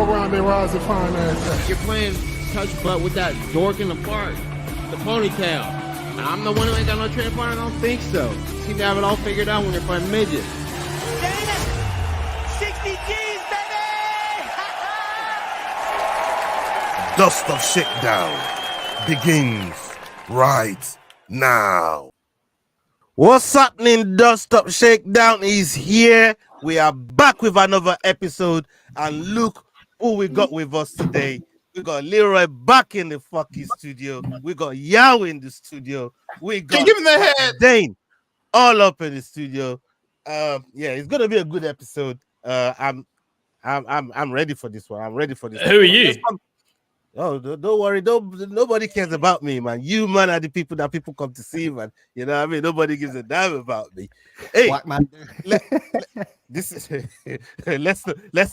go around there, rise and fine ass. You're playing touch butt with that dork in the park, the ponytail. And I'm the one who ain't got no training partner. I don't think so. Seem to have it all figured out when you're fighting midgets. Damn it! 60 G's, baby! Dust of Shakedown begins right now. What's happening? Dust Up Shakedown is here. We are back with another episode, and look who we got with us today. We got Leroy back in the fucking studio. We got Yao in the studio. We got Give him the head. Dane all up in the studio. Yeah, it's gonna be a good episode. I'm ready for this one. I'm ready for this. Who are you? Oh, don't worry. Nobody cares about me, man. You, man, are the people that people come to see, man. You know what I mean? Nobody gives a damn about me. Hey, Black man. this is let's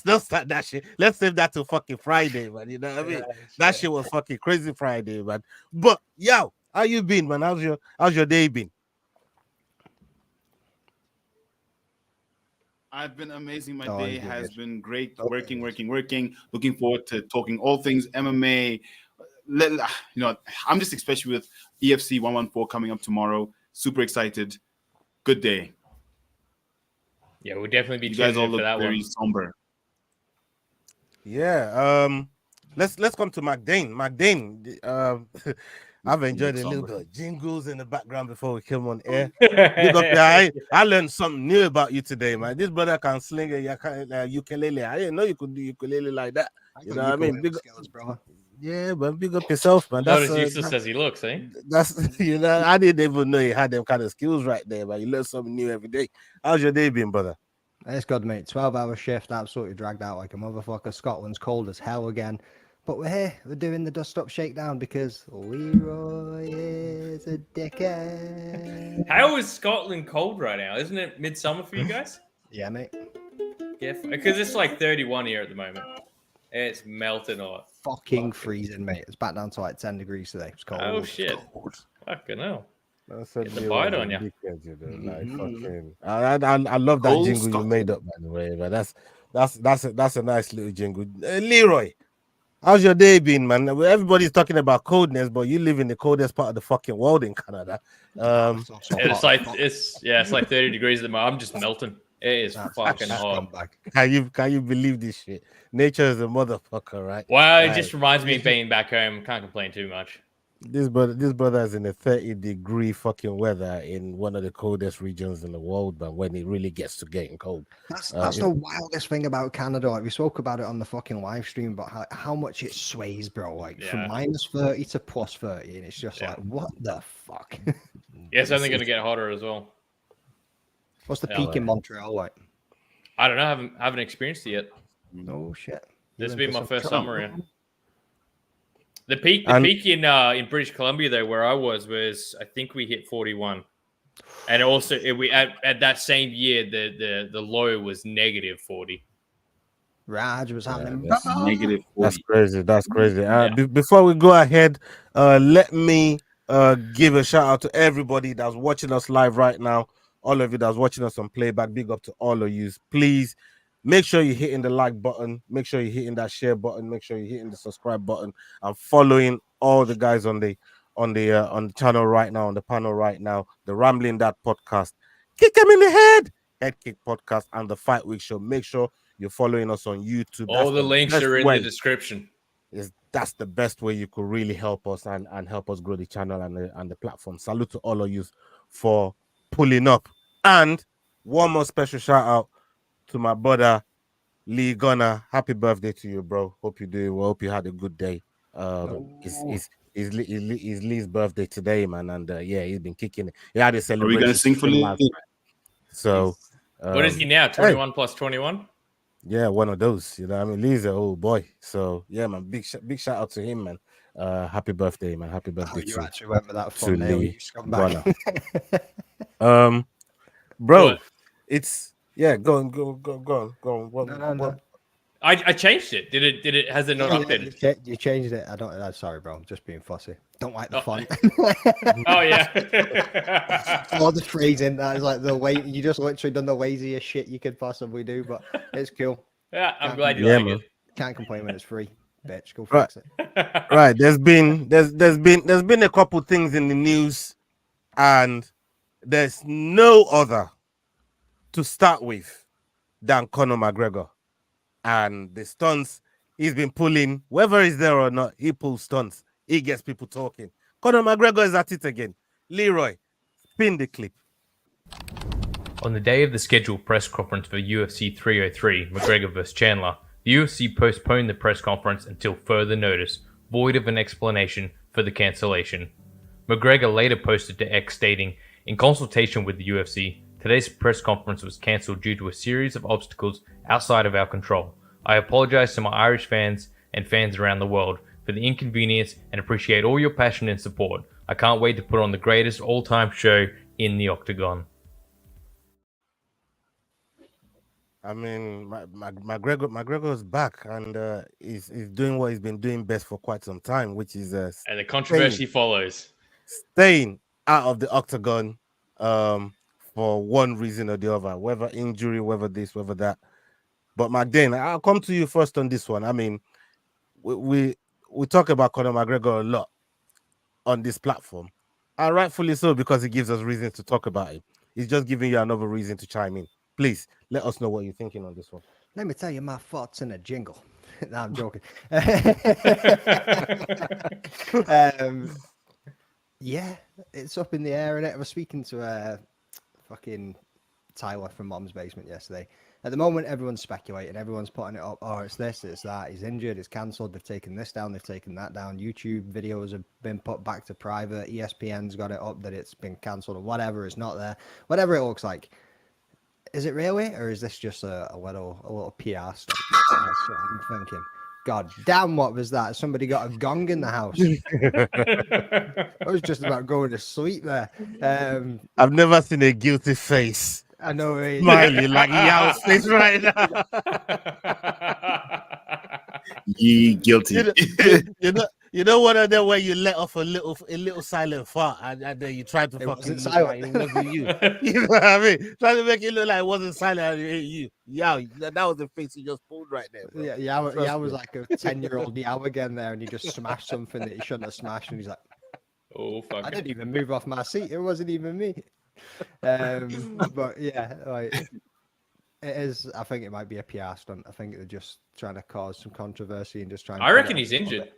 not start that shit. Let's save that till fucking Friday, man. You know what I mean? That shit was fucking crazy Friday, man. But yo, how you been, man? How's your day been? I've been amazing. My day has been great. Working. Looking forward to talking all things MMA. You know, I'm just especially with EFC 114 coming up tomorrow. Super excited. Good day. Yeah, we'll definitely be. You guys all look for that very one. somber. Yeah. Let's come to McDane. McDane. I've enjoyed a little bit of jingles in the background before we came on air. I learned something new about you today, man. This brother can sling a ukulele. I didn't know you could do ukulele like that. You know what I mean? Big skills, brother. Yeah, but big up yourself, man. Not as useless as he looks, eh? That's I didn't even know you had them kind of skills right there, but you learn something new every day. How's your day been, brother? It's good, mate. 12-hour shift, absolutely dragged out like a motherfucker. Scotland's cold as hell again. But we're here. We're doing the Dust Up Shakedown because Leroy is a dickhead. How is Scotland cold right now? Isn't it midsummer for you guys? Yeah, mate. Yeah, because it's like 31 here at the moment. It's melting hot. Fucking freezing, mate. It's back down to like 10 degrees today. It's cold. Oh shit! Fucking hell. Get the bite on you. I love that jingle you made up, by the way. But that's a nice little jingle. Leroy, how's your day been, man? Everybody's talking about coldness, but you live in the coldest part of the fucking world in Canada. It's like 30 degrees at the moment. I'm just melting. It is fucking hot. Can you believe this shit? Nature is a motherfucker, right? Well, it just reminds me of being back home. Can't complain too much. This brother is in a 30-degree fucking weather in one of the coldest regions in the world, but when it really gets to getting cold. That's the wildest thing about Canada. Like, we spoke about it on the fucking live stream, but how much it sways, bro. Like from minus 30 to plus 30, and it's just like, what the fuck? Yeah, it's only going to get hotter as well. What's the peak in Montreal like? I don't know. I haven't experienced it yet. No shit. This will be my first summer in. The peak in British Columbia though, where I was I think we hit 41, and also we at that same year the low was negative 40. Raj was having negative 40. That's crazy. Before we go ahead, let me give a shout out to everybody that's watching us live right now. All of you that's watching us on playback, big up to all of you. Please make sure you're hitting the like button. Make sure you're hitting that share button. Make sure you're hitting the subscribe button and following all the guys on the channel right now, on the panel right now. The Rambling That podcast, kick them in the head. Head Kick podcast and the Fight Week show. Make sure you're following us on YouTube. All the links are in the description. That's the best way you could really help us and help us grow the channel and the platform. Salute to all of you for pulling up. And one more special shout out to my brother Lee Gunner. Happy birthday to you, bro. Hope you do well. Hope you had a good day. It's Lee's birthday today, man, and he's been kicking it. He had a celebration. Are we gonna sing for Lee? So what is he now? 21 plus 21? Yeah, one of those. You know, I mean, Lee's an old boy. So yeah, man, big shout out to him, man. Happy birthday, man. Happy birthday you actually went with that thumbnail, Lee Gunner. Bro, what? It's go on. No. I changed it. Did it? Has it not updated? You changed it. I don't. Sorry, bro. I'm just being fussy. Don't like the font. Oh yeah. All the phrasing. That is like the way you just literally done the laziest shit you could possibly do, but it's cool. Yeah, I'm glad you like it. Can't complain when it's free, bitch. Go Right. fix it. Right. There's been a couple things in the news, and there's no other to start with than Conor McGregor and the stunts he's been pulling. Whether he's there or not, he pulls stunts. He gets people talking. Conor McGregor is at it again. Leroy, spin the clip. On the day of the scheduled press conference for UFC 303, McGregor vs. Chandler, the UFC postponed the press conference until further notice, void of an explanation for the cancellation. McGregor later posted to X stating, "In consultation with the UFC, today's press conference was cancelled due to a series of obstacles outside of our control. I apologize to my Irish fans and fans around the world for the inconvenience and appreciate all your passion and support. I can't wait to put on the greatest all-time show in the Octagon." I mean, McGregor's back, and he's doing what he's been doing best for quite some time, which is And the controversy follows. Staying out of the octagon, for one reason or the other, whether injury, whether this, whether that. But McDane, I'll come to you first on this one. I mean, we talk about Conor McGregor a lot on this platform, and rightfully so, because it gives us reason to talk about it. He's just giving you another reason to chime in. Please let us know what you're thinking on this one. Let me tell you my thoughts in a jingle. No, I'm joking. Yeah, it's up in the air, and I was speaking to fucking Tyler from Mom's Basement yesterday. At the moment, everyone's speculating. Everyone's putting it up. Oh, it's this, it's that. He's injured. It's cancelled. They've taken this down. They've taken that down. YouTube videos have been put back to private. ESPN's got it up that it's been cancelled or whatever. It's not there. Whatever it looks like. Is it really, or is this just a little PR stuff? That's what I'm thinking. God damn, what was that? Somebody got a gong in the house. I was just about going to sleep there. I've never seen a guilty face. I know. Right? Smiling like Yao's face right now. Ye guilty. You know one of them where you let off a little silent fart and then you try to fucking look silent. like it wasn't you. You know what I mean? Trying to make it look like it wasn't silent and it ain't you. Yeah, that was the face you just pulled right there, bro. Yeah, I was like a 10-year-old Yao again there, and he just smashed something that he shouldn't have smashed, and he's like, "Oh fuck!" I didn't even move off my seat. It wasn't even me. But yeah, like it is. I think it might be a PR stunt. I think they're just trying to cause some controversy and just trying. I reckon he's injured.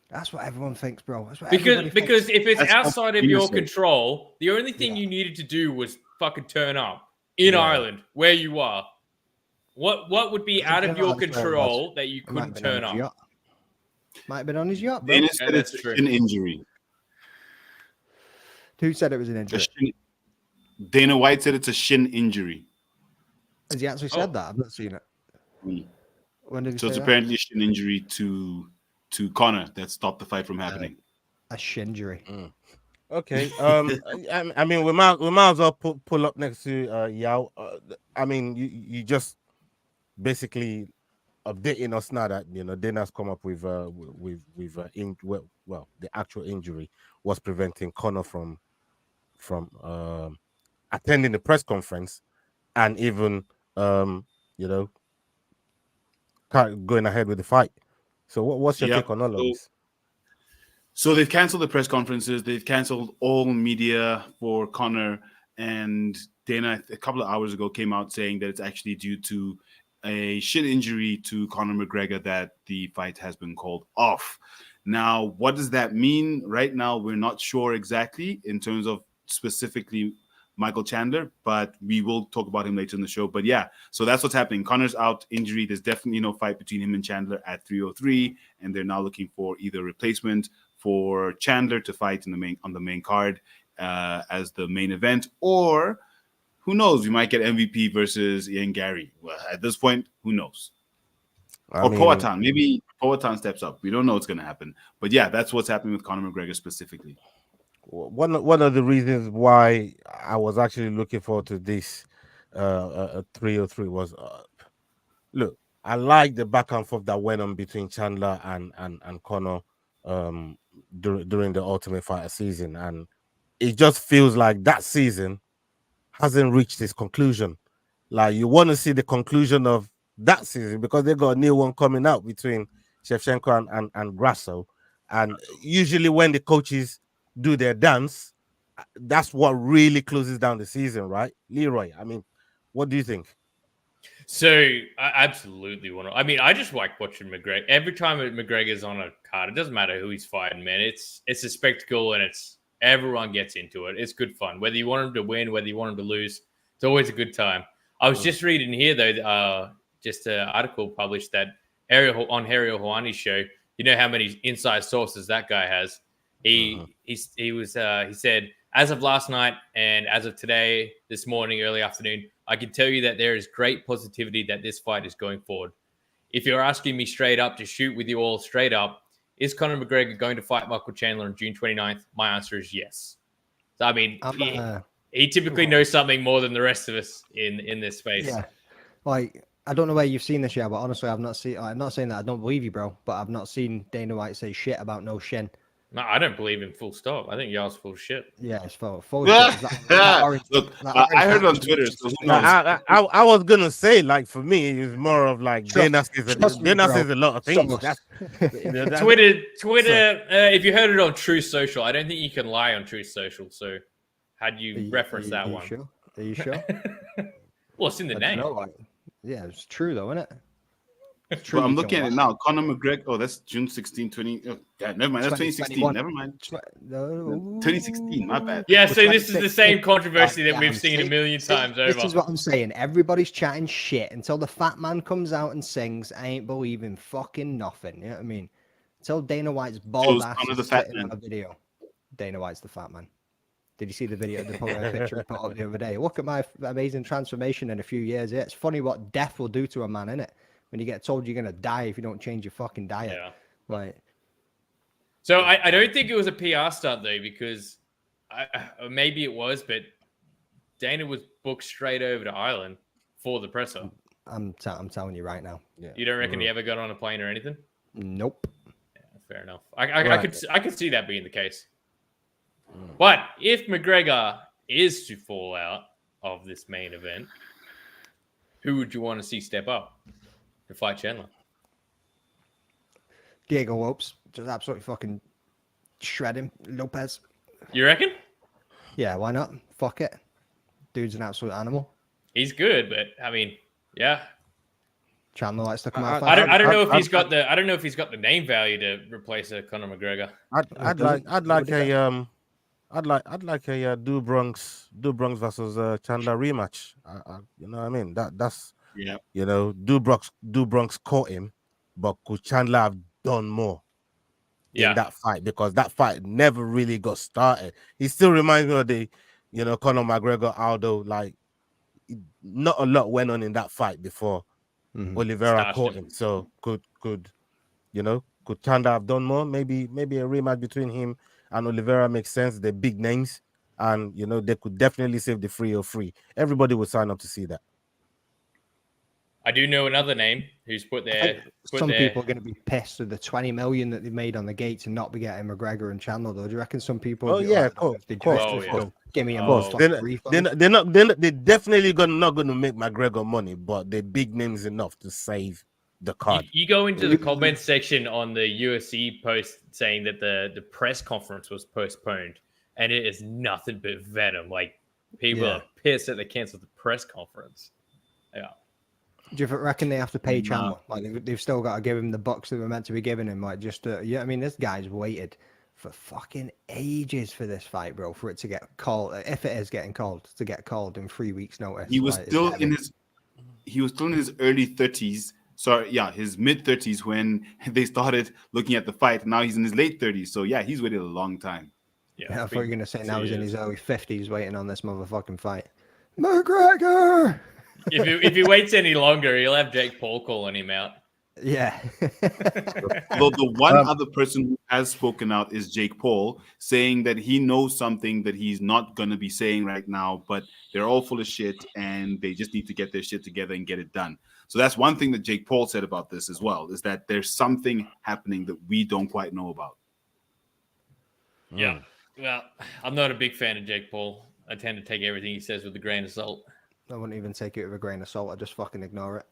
That's what everyone thinks, bro. That's what Because if it's That's outside of your innocent. control, the only thing you needed to do was fucking turn up in Ireland where you are. What would be out of your control that you couldn't turn up? Might have been on his yacht, bro. Dana said it's a shin injury. Who said it was an injury? Dana White said it's a shin injury. Has he actually said that? I've not seen it. Mm. When did he So it's say that? apparently a shin injury to Conor that stopped the fight from happening. A shinjury. Okay. I mean, we might as well pull up next to Yao. I mean, you just basically updating us now that Dana's come up with the actual injury was preventing Conor from attending the press conference and even going ahead with the fight. So what's your take on all of this? So they've canceled the press conferences. They've canceled all media for Conor. And Dana, a couple of hours ago, came out saying that it's actually due to a shin injury to Conor McGregor that the fight has been called off. Now, what does that mean? Right now, we're not sure exactly in terms of specifically Michael Chandler, but we will talk about him later in the show. But yeah, so that's what's happening. Conor's out, injury. There's definitely no fight between him and Chandler at 303, and they're now looking for either replacement for Chandler to fight on the main card as the main event, or who knows? We might get MVP versus Ian Gary. Well, at this point, who knows? Powhatan. Maybe Powhatan steps up. We don't know what's going to happen. But yeah, that's what's happening with Conor McGregor specifically. One of the reasons why I was actually looking forward to this 303 was look, I like the back and forth that went on between Chandler and Conor during the Ultimate Fighter season, and it just feels like that season hasn't reached its conclusion. Like, you want to see the conclusion of that season because they got a new one coming out between Shevchenko and Grasso. And usually when the coaches do their dance, that's what really closes down the season, right? Leroy, I mean, what do you think? So I absolutely want to. I mean, I just like watching McGregor. Every time McGregor's on a card, it doesn't matter who he's fighting, man. It's a spectacle, and everyone gets into it. It's good fun. Whether you want him to win, whether you want him to lose, it's always a good time. I was just reading here though, just an article published that Ariel Helwani's show. You know how many inside sources that guy has. He said, as of last night and as of today, this morning, early afternoon, I can tell you that there is great positivity that this fight is going forward. If you're asking me straight up to shoot with you all straight up, is Conor McGregor going to fight Michael Chandler on June 29th? My answer is yes. So, I mean, he typically knows something more than the rest of us in this space. Yeah. Like, I don't know where you've seen this yet, but honestly, I'm not saying that I don't believe you, bro, but I've not seen Dana White say shit about no shin. No, I don't believe in full stop. I think y'all's full shit. Yeah, it's full Yeah. shit. Look, I heard it on Twitter. So who knows? I was gonna say, like, for me, it's more of like Dana says a lot of things. Twitter. If you heard it on Truth Social, I don't think you can lie on Truth Social. So, had you referenced that one? Sure? Are you sure? Well, it's in the name. Yeah, it's true though, isn't it? Well, I'm looking at it now. Conor McGregor. Oh, that's June 16, 20. Oh, yeah, never mind. That's 2016. Never mind. 2016. My bad. Yeah, so this is the same controversy that we've seen a million times over. This is what I'm saying. Everybody's chatting shit until the fat man comes out and sings. I ain't believing fucking nothing. You know what I mean? Until Dana White's bald ass is the fat sitting on a video. Dana White's the fat man. Did you see the video? The picture I put up the other day. Look at my amazing transformation in a few years. Yeah, it's funny what death will do to a man, innit? When you get told you're gonna die if you don't change your fucking diet. Yeah. Like, so I don't think it was a PR stunt though, because maybe it was, but Dana was booked straight over to Ireland for the presser. I'm telling you right now. Yeah. You don't reckon he ever got on a plane or anything? Nope. Yeah, fair enough. I could see that being the case. But if McGregor is to fall out of this main event, who would you want to see step up to fight Chandler? Diego Lopes, just absolutely fucking shred him. Lopez. You reckon? Yeah, why not? Fuck it. Dude's an absolute animal. He's good, but I mean, yeah. Chandler likes to come out. I don't know if he's got the name value to replace a Conor McGregor. I'd like a Do Bronx versus Chandler rematch. You know what I mean? That's yeah. You know, Do Bronx caught him, but could Chandler have done more in that fight? Because that fight never really got started. He still reminds me of the, Conor McGregor Aldo. Like, not a lot went on in that fight before Oliveira caught him. So could Chandler have done more? Maybe a rematch between him and Oliveira makes sense. They're big names, and they could definitely save the 303. Everybody would sign up to see that. I do know another name who's put there. Some people are going to be pissed with the 20 million that they've made on the gates and not be getting McGregor and Chandler, though. Do you reckon some people? Oh yeah, of course. Give me a They're definitely not going to make McGregor money, but they're big names enough to save the card. You go into the comment section on the UFC post saying that the press conference was postponed, and it is nothing but venom. Like, people are pissed that they canceled the press conference. Yeah. Do you reckon they have to pay Chandler? Like, they've still got to give him the bucks that were meant to be giving him. Like, I mean, this guy's waited for fucking ages for this fight, bro. For it to get called, if it is getting called, to get called in 3 weeks' notice. He was still in his early 30s. Sorry, yeah, his mid 30s when they started looking at the fight. Now he's in his late 30s. So yeah, he's waited a long time. Yeah, I thought you were gonna say now he's in his early 50s waiting on this motherfucking fight. McGregor. If he waits any longer, he'll have Jake Paul calling him out. Yeah. Although the one other person who has spoken out is Jake Paul, saying that he knows something that he's not going to be saying right now, but they're all full of shit and they just need to get their shit together and get it done. So that's one thing that Jake Paul said about this as well, is that there's something happening that we don't quite know about. Yeah. Well, I'm not a big fan of Jake Paul. I tend to take everything he says with a grain of salt. I wouldn't even take it with a grain of salt. I just fucking ignore it.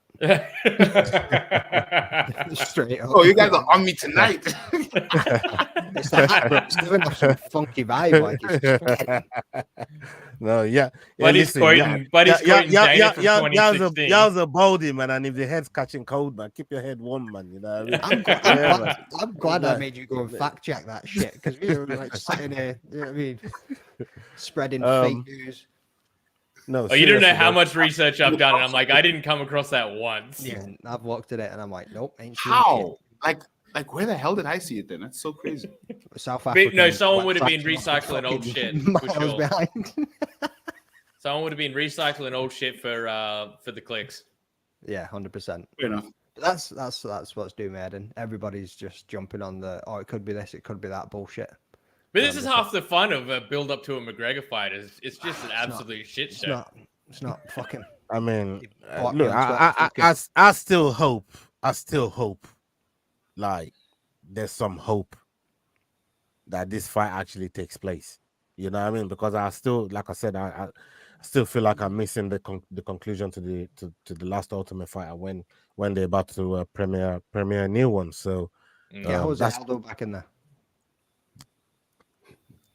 Straight up. Oh, you guys are on me tonight. It's the hat, bro. It's giving off some funky vibe. Like it's spreading. No, yeah. But he's quoting Dana from 2016. Y'all's a baldy, man. And if the head's catching cold, man, keep your head warm, man. You know what I mean? I'm glad I made you go and fact check that shit because we were like sitting here, you know what I mean, spreading fake news. No, you don't know how much research I've done, and I'm like, I didn't come across that once. Yeah, I've looked at it, and I'm like, nope, ain't seen How? Like, where the hell did I see it then? That's so crazy. South Africa. No, someone would have been recycling old shit. For sure. Behind. Someone would have been recycling old shit for the clicks. Yeah, 100%. Fair enough. That's what's doing, Eden. Everybody's just jumping on the it could be this, it could be that bullshit. But this is half the fun of a build up to a McGregor fight. It's just an absolute shit show. It's not fucking. I mean, look, I still hope, like, there's some hope that this fight actually takes place. You know what I mean? Because I still, like I said, I still feel like I'm missing the conclusion to the last Ultimate Fighter when they're about to premiere a new one. So yeah, how's Aldo back in there?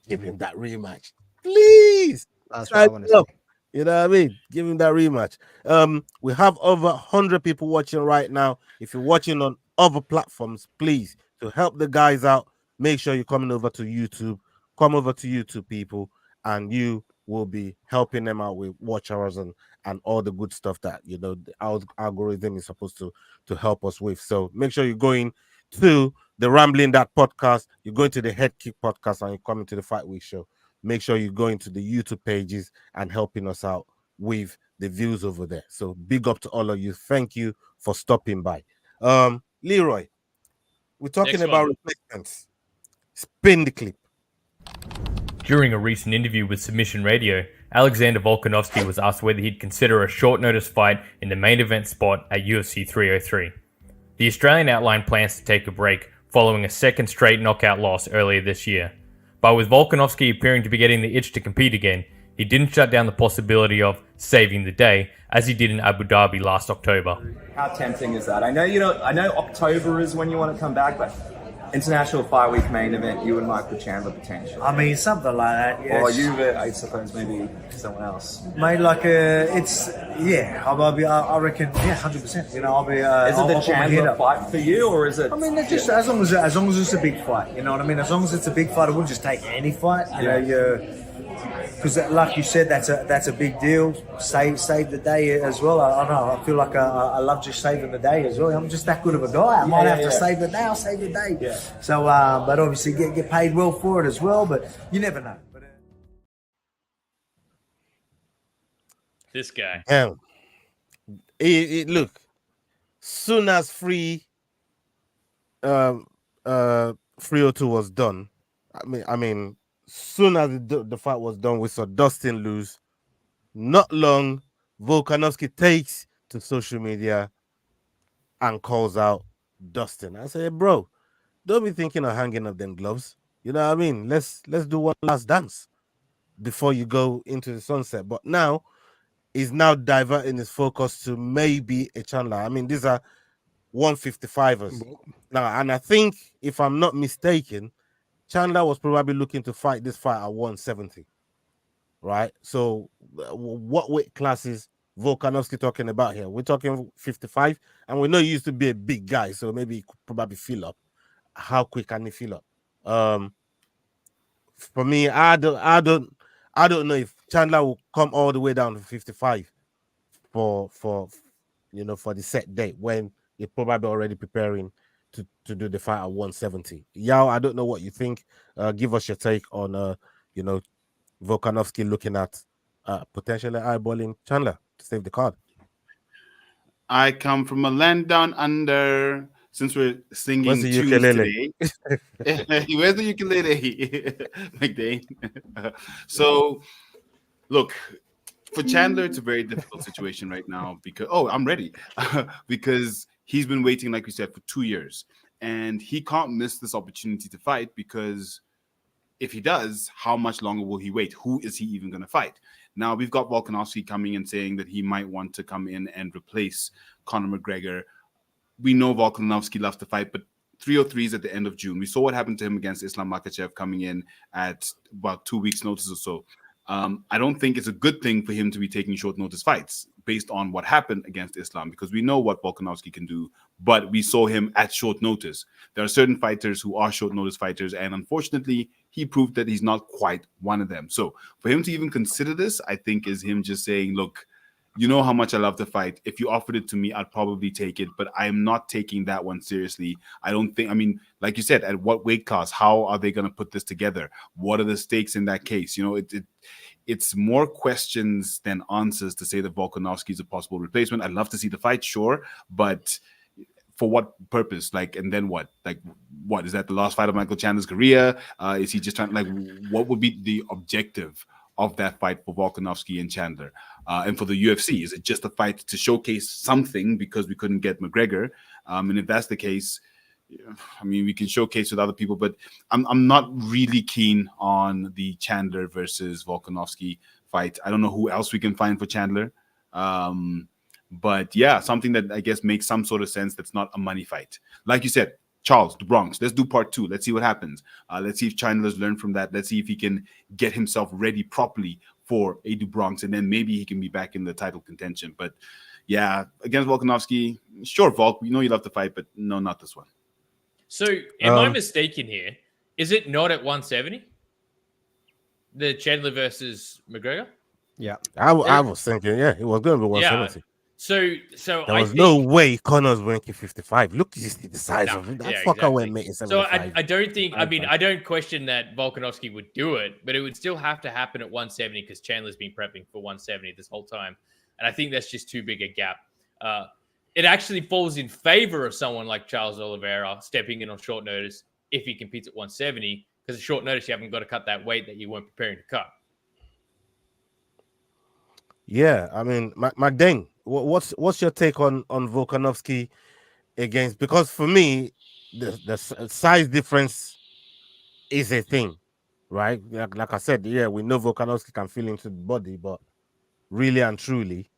Give him that rematch, please. That's what I want to see. You know what I mean? Give him that rematch. We have over 100 people watching right now. If you're watching on other platforms, please, to help the guys out, make sure you're coming over to YouTube. Come over to YouTube, people, and you will be helping them out with watch hours and all the good stuff that, you know, the algorithm is supposed to help us with. So make sure you're going to the Rambling That podcast, you're going to the Head Kick podcast, and you're coming to the Fight Week show. Make sure you're going to the YouTube pages and helping us out with the views over there. So big up to all of you. Thank you for stopping by. Leroy, we're talking about replacements. Spin the clip. During a recent interview with Submission Radio, Alexander Volkanovski was asked whether he'd consider a short notice fight in the main event spot at UFC 303. The Australian outlined plans to take a break following a second straight knockout loss earlier this year. But with Volkanovski appearing to be getting the itch to compete again, he didn't shut down the possibility of saving the day, as he did in Abu Dhabi last October. How tempting is that? I know October is when you want to come back, but International Fight Week main event, you and Michael Chandler potentially. I mean, something like that, yes. Or you, I suppose, maybe someone else. Mate, like, I reckon, 100%. You know, I'll be... is it the Chandler fight for you, or is it... I mean, just as long as it's a big fight, you know what I mean? As long as it's a big fight, I wouldn't just take any fight, you know, because, like you said, that's a big deal. Save the day as well. I know. I feel like I love just saving the day as well. I'm just that good of a guy. I might have to save the day. I'll save the day. Yeah. So, but obviously get paid well for it as well. But you never know. This guy. Look, soon as 302 was done, I mean. Soon as the fight was done, we saw Dustin lose. Not long, Volkanovski takes to social media and calls out Dustin. I said, bro, don't be thinking of hanging up them gloves. You know what I mean? Let's do one last dance before you go into the sunset. But now he's now diverting his focus to maybe a Chandler. I mean, these are 155ers now, and I think, if I'm not mistaken, Chandler was probably looking to fight this fight at 170, right? So what weight classes Volkanovski talking about here? We're talking 55, and we know he used to be a big guy, so maybe he could probably fill up. How quick can he fill up? For me, I don't know if Chandler will come all the way down to 55 for the set date when he's probably already preparing to do the fight at 170. Yao, I don't know what you think. Give us your take on Volkanovski looking at potentially eyeballing Chandler to save the card. I come from a land down under. Since we're singing tunes today, where's the ukulele, McDane? So, look, for Chandler, it's a very difficult situation right now because I'm ready because he's been waiting, like we said, for 2 years, and he can't miss this opportunity to fight because if he does, how much longer will he wait? Who is he even going to fight? Now we've got Volkanovski coming and saying that he might want to come in and replace Conor McGregor. We know Volkanovski loves to fight, but 303 is at the end of June. We saw what happened to him against Islam Makhachev coming in at about 2 weeks' notice or so. I don't think it's a good thing for him to be taking short notice fights based on what happened against Islam, because we know what Volkanovski can do, but we saw him at short notice. There are certain fighters who are short notice fighters, and unfortunately, he proved that he's not quite one of them. So for him to even consider this, I think is him just saying, look, you know how much I love to fight. If you offered it to me, I'd probably take it, but I'm not taking that one seriously. I don't think, I mean, like you said, at what weight class? How are they going to put this together? What are the stakes in that case? You know, it's more questions than answers to say that Volkanovski is a possible replacement. I'd love to see the fight, sure, but for what purpose? Like, and then what? Like, what is that? The last fight of Michael Chandler's career? Is he just trying? Like, what would be the objective of that fight for Volkanovski and Chandler? And for the UFC, is it just a fight to showcase something because we couldn't get McGregor? And if that's the case, I mean, we can showcase with other people, but I'm not really keen on the Chandler versus Volkanovski fight. I don't know who else we can find for Chandler. But yeah, something that I guess makes some sort of sense that's not a money fight. Like you said, Charles, the Bronx, let's do part 2. Let's see what happens. Let's see if Chandler's learned from that. Let's see if he can get himself ready properly for a Du Bronx, and then maybe he can be back in the title contention. But yeah, against Volkanovski, sure, Volk, we know you love to fight, but no, not this one. So am I mistaken here? Is it not at 170? The Chandler versus McGregor? Yeah. I was thinking, yeah, it was going to be 170. Yeah. So there was no way Connor's ranking 55. Look, you see the size of it. That fucker exactly. went making 75. So I don't think, I mean, I don't question that Volkanovski would do it, but it would still have to happen at 170 because Chandler's been prepping for 170 this whole time. And I think that's just too big a gap. It actually falls in favor of someone like Charles Oliveira stepping in on short notice if he competes at 170, because at short notice, you haven't got to cut that weight that you weren't preparing to cut. Yeah, I mean, McDeng, what's your take on Volkanovski against? Because for me, the size difference is a thing, right? Like I said, yeah, we know Volkanovski can feel into the body, but really and truly,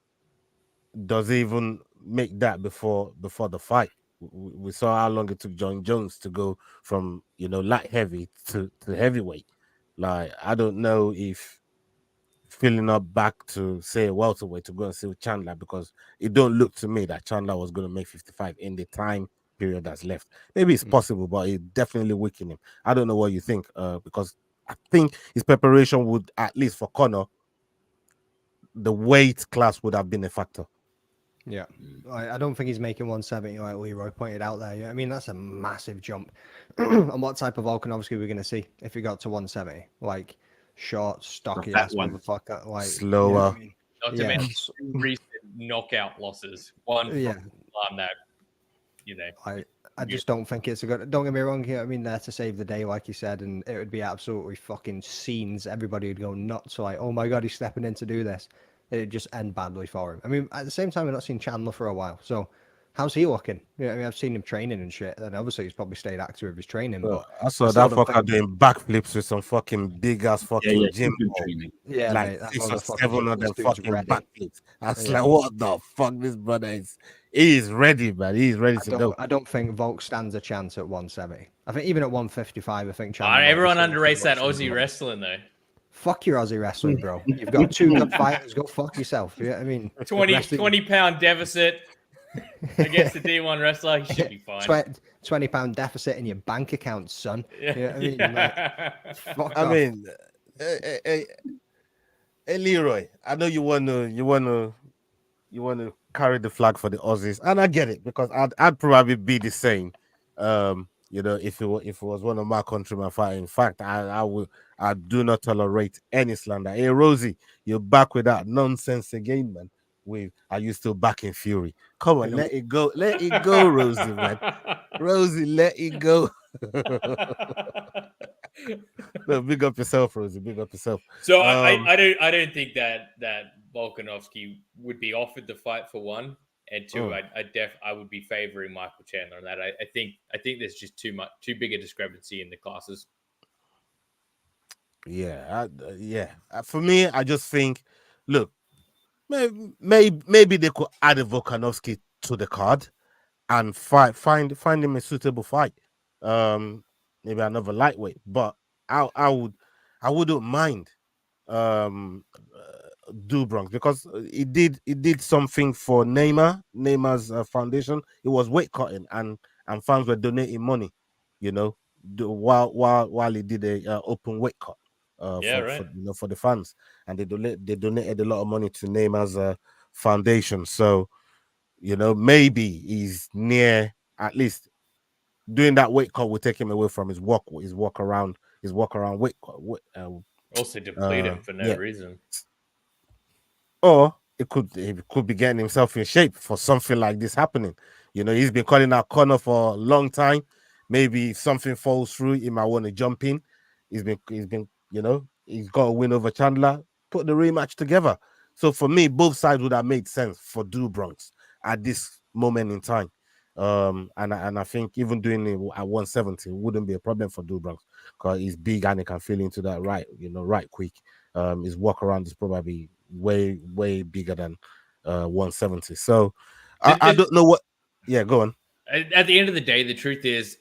does he even make that before the fight? We saw how long it took John Jones to go from light heavy to heavyweight. Like, I don't know if filling up back to say a welterweight to go and see with Chandler, because it don't look to me that Chandler was going to make 55 in the time period that's left. Maybe it's possible, but it definitely weakened him. I don't know what you think, because I think his preparation would, at least for Conor, the weight class would have been a factor. Yeah, I don't think he's making 170 like Leroy pointed out there. I mean, that's a massive jump. And what type of Volkanovski are we going to see if he got to 170? Like, short, stocky ass motherfucker, like slower. Not to mention recent knockout losses. One from that, I just don't think it's a good. Don't get me wrong here. I mean, there to save the day, like you said, and it would be absolutely fucking scenes. Everybody would go nuts. Like, oh my god, he's stepping in to do this. It'd just end badly for him. I mean, at the same time, we're not seeing Chandler for a while. So, how's he looking? Yeah, I mean, I've seen him training and shit, and obviously he's probably stayed active with his training. But I saw that fucker doing backflips with some fucking big ass fucking gym training. Yeah, like mate, 6 or 7 of them fucking backflips. I was Yeah. like, what the fuck, this brother is? He is ready, man. He is ready to go. I don't think Volk stands a chance at 170. I think even at 155, I think Chandler. Everyone underrates that Aussie wrestling though. Fuck your Aussie wrestling, bro. You've got 2 good fighters. Go fuck yourself. Yeah, I mean, 20-pound deficit against the D1 wrestler. He should be fine. 20-pound deficit in your bank account, son. Yeah. I mean, I mean, hey, Leroy, I know you want to carry the flag for the Aussies, and I get it, because I'd probably be the same. If it was one of my countrymen fighting. In fact, I do not tolerate any slander. Hey, Rosie, you're back with that nonsense again, man. Are you still back in Fury? Come on, let it go, Rosie, man. Rosie, let it go. No, big up yourself, Rosie. Big up yourself. So I don't think that Volkanovski would be offered the fight for one. And 2, I would be favoring Michael Chandler on that. I think there's just too big a discrepancy in the classes. Yeah, For me, I just think look, maybe they could add a Volkanovski to the card and find him a suitable fight. Maybe another lightweight, but I wouldn't mind Do Bronx because it did something for Neymar's foundation. It was weight cutting and fans were donating money, you know, while he did a open weight cut for for the fans, and they donated a lot of money to Neymar's foundation. So maybe he's near, at least doing that weight cut will take him away from his walk around weight cut. Also deplete him for no reason. Or he could be getting himself in shape for something like this happening. He's been calling out Conor for a long time. Maybe if something falls through, he might want to jump in. He's been he's got a win over Chandler, put the rematch together. So for me, both sides would have made sense for Do Bronx at this moment in time. And I think even doing it at 170 wouldn't be a problem for Do Bronx because he's big and he can feel into that right quick. His walk around is probably way bigger than 170. So I don't know what. Yeah, go on. At the end of the day, the truth is,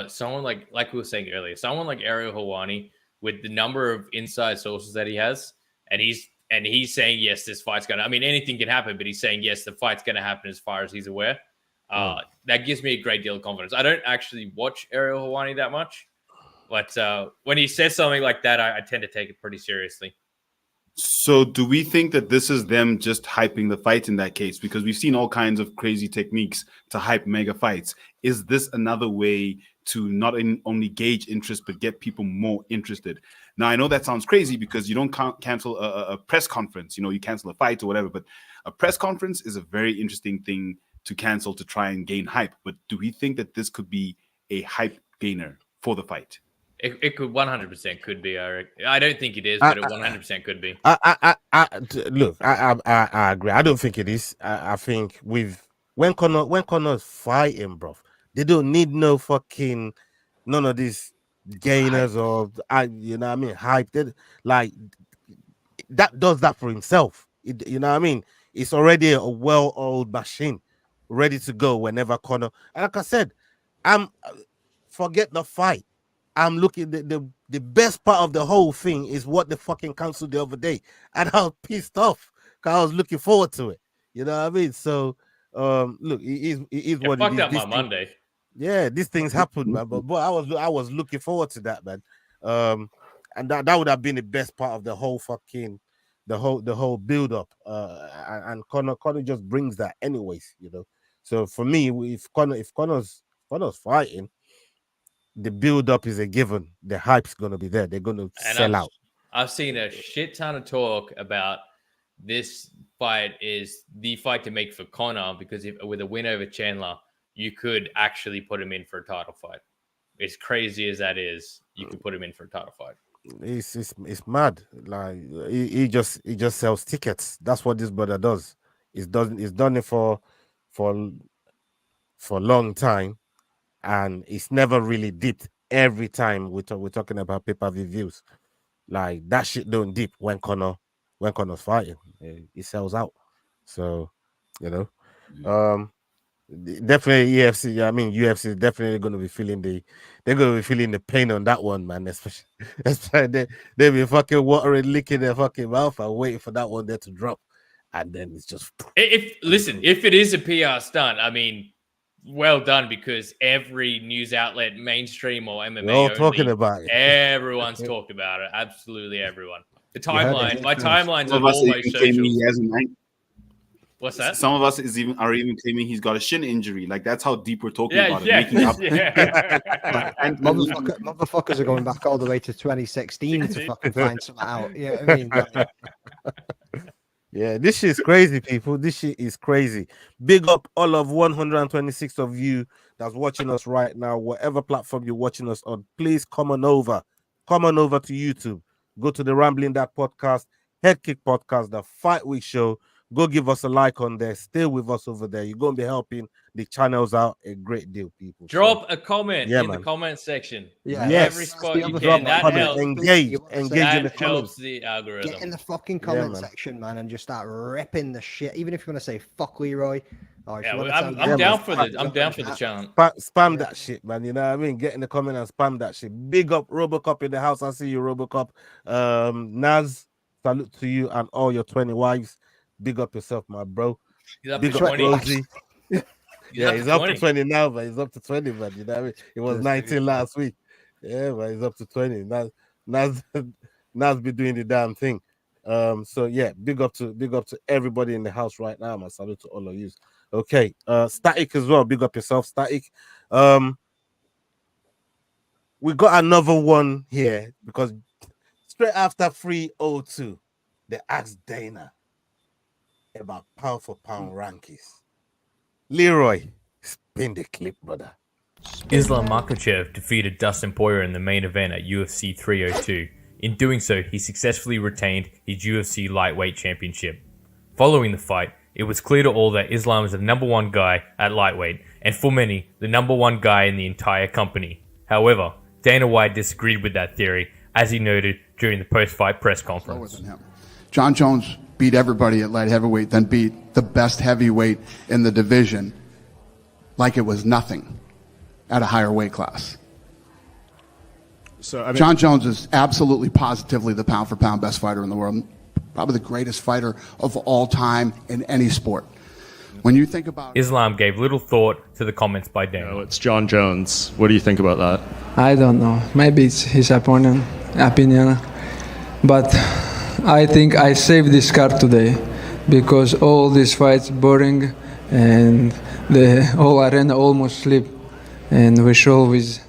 someone like we were saying earlier, someone like Ariel Helwani, with the number of inside sources that he has, and he's saying yes, this fight's gonna. I mean, anything can happen, but he's saying yes, the fight's gonna happen as far as he's aware. That gives me a great deal of confidence. I don't actually watch Ariel Helwani that much, but when he says something like that, I tend to take it pretty seriously. So do we think that this is them just hyping the fight in that case? Because we've seen all kinds of crazy techniques to hype mega fights. Is this another way to not only gauge interest, but get people more interested? Now, I know that sounds crazy because you don't cancel a press conference. You cancel a fight or whatever, but a press conference is a very interesting thing to cancel to try and gain hype. But do we think that this could be a hype gainer for the fight? It could 100% could be. I don't think it is, but it 100% could be. Look, I agree. I don't think it is. I think when Conor's fighting, bro, they don't need none of these gainers or hype. Like that does that for himself. It's already a well-oiled machine, ready to go whenever Conor. And like I said, forget the fight. I'm looking the best part of the whole thing is what they fucking canceled the other day, and I was pissed off because I was looking forward to it. You know what I mean? So, look, it is what it is. Fucked up my Monday. Yeah, these things happen, man. But I was looking forward to that, man. And that would have been the best part of the whole fucking the whole build up. And Conor just brings that, anyways. So for me, if Conor's fighting, the build-up is a given. The hype's going to be there. They're going to sell out. I've seen a shit ton of talk about this fight is the fight to make for Conor because with a win over Chandler, you could actually put him in for a title fight. As crazy as that is, you could put him in for a title fight. It's mad. Like he just sells tickets. That's what this brother does. He's done it for a long time. And it's never really dipped. Every time we're talking about pay-per-view views, like that shit don't dip when Conor's fighting. It sells out. So, definitely UFC. I mean, UFC is definitely going to be feeling the pain on that one, man. Especially they be fucking watering, licking their fucking mouth and waiting for that one there to drop, and then it's just. If it is a PR stunt, I mean. Well done, because every news outlet, mainstream or MMA, we're all talking about it. Everyone's talked about it. Absolutely everyone. The timeline, my timelines are all my socials. What's that? Some of us are even claiming he's got a shin injury. Like that's how deep we're talking about it. Making up. And motherfuckers are going back all the way to 2016 to fucking find something out. Yeah, I mean. Yeah, this shit is crazy, people. This shit is crazy. Big up all of 126 of you that's watching us right now, whatever platform you're watching us on. Please come on over to YouTube. Go to the Rambling That Podcast, Head Kick Podcast, the Fight Week Show. Go give us a like on there. Stay with us over there. You're gonna be helping the channels out a great deal, people. Drop a comment yeah, in the man. comment section. Yeah, Every Yes. spot you Drop can. a That comment. helps. Engage in the That comments. helps the algorithm. Get in the fucking Yeah, comment man. section, man, and just start ripping the shit. Even if you want to say "fuck Leroy," or if Yeah, you want well, to I'm tell down Gary, for the I'm down for the challenge. Spam that shit, man. You know what I mean? Get in the comment and spam that shit. Big up Robocop in the house. I see you, Robocop. Naz, salute to you and all your 20 wives. Big up yourself, my bro. He's up Big to up 20. Rosie. Yeah, he's up to 20. 20 now, but he's up to 20, man. You know what I mean? It was 19 last week. Yeah, but he's up to 20. Naz be doing the damn thing. So yeah, big up to everybody in the house right now, man. Salute to all of you. Okay, Static as well. Big up yourself, Static. We got another one here because straight after 302, they asked Dana about pound for pound rankings. Leroy, spin the clip, brother. Islam Makhachev defeated Dustin Poirier in the main event at UFC 302. In doing so, he successfully retained his UFC lightweight championship. Following the fight, it was clear to all that Islam is the number one guy at lightweight, and for many, the number one guy in the entire company. However, Dana White disagreed with that theory, as he noted during the post-fight press conference. John Jones beat everybody at light heavyweight, then beat the best heavyweight in the division like it was nothing at a higher weight class. So John Jones is absolutely positively the pound for pound best fighter in the world, probably the greatest fighter of all time in any sport. When you think about Islam gave little thought to the comments by Dana. it's John Jones. What do you think about that? I don't know. Maybe it's his opinion, but I think I saved this card today because all these fights boring and the whole arena almost sleep, and we should always.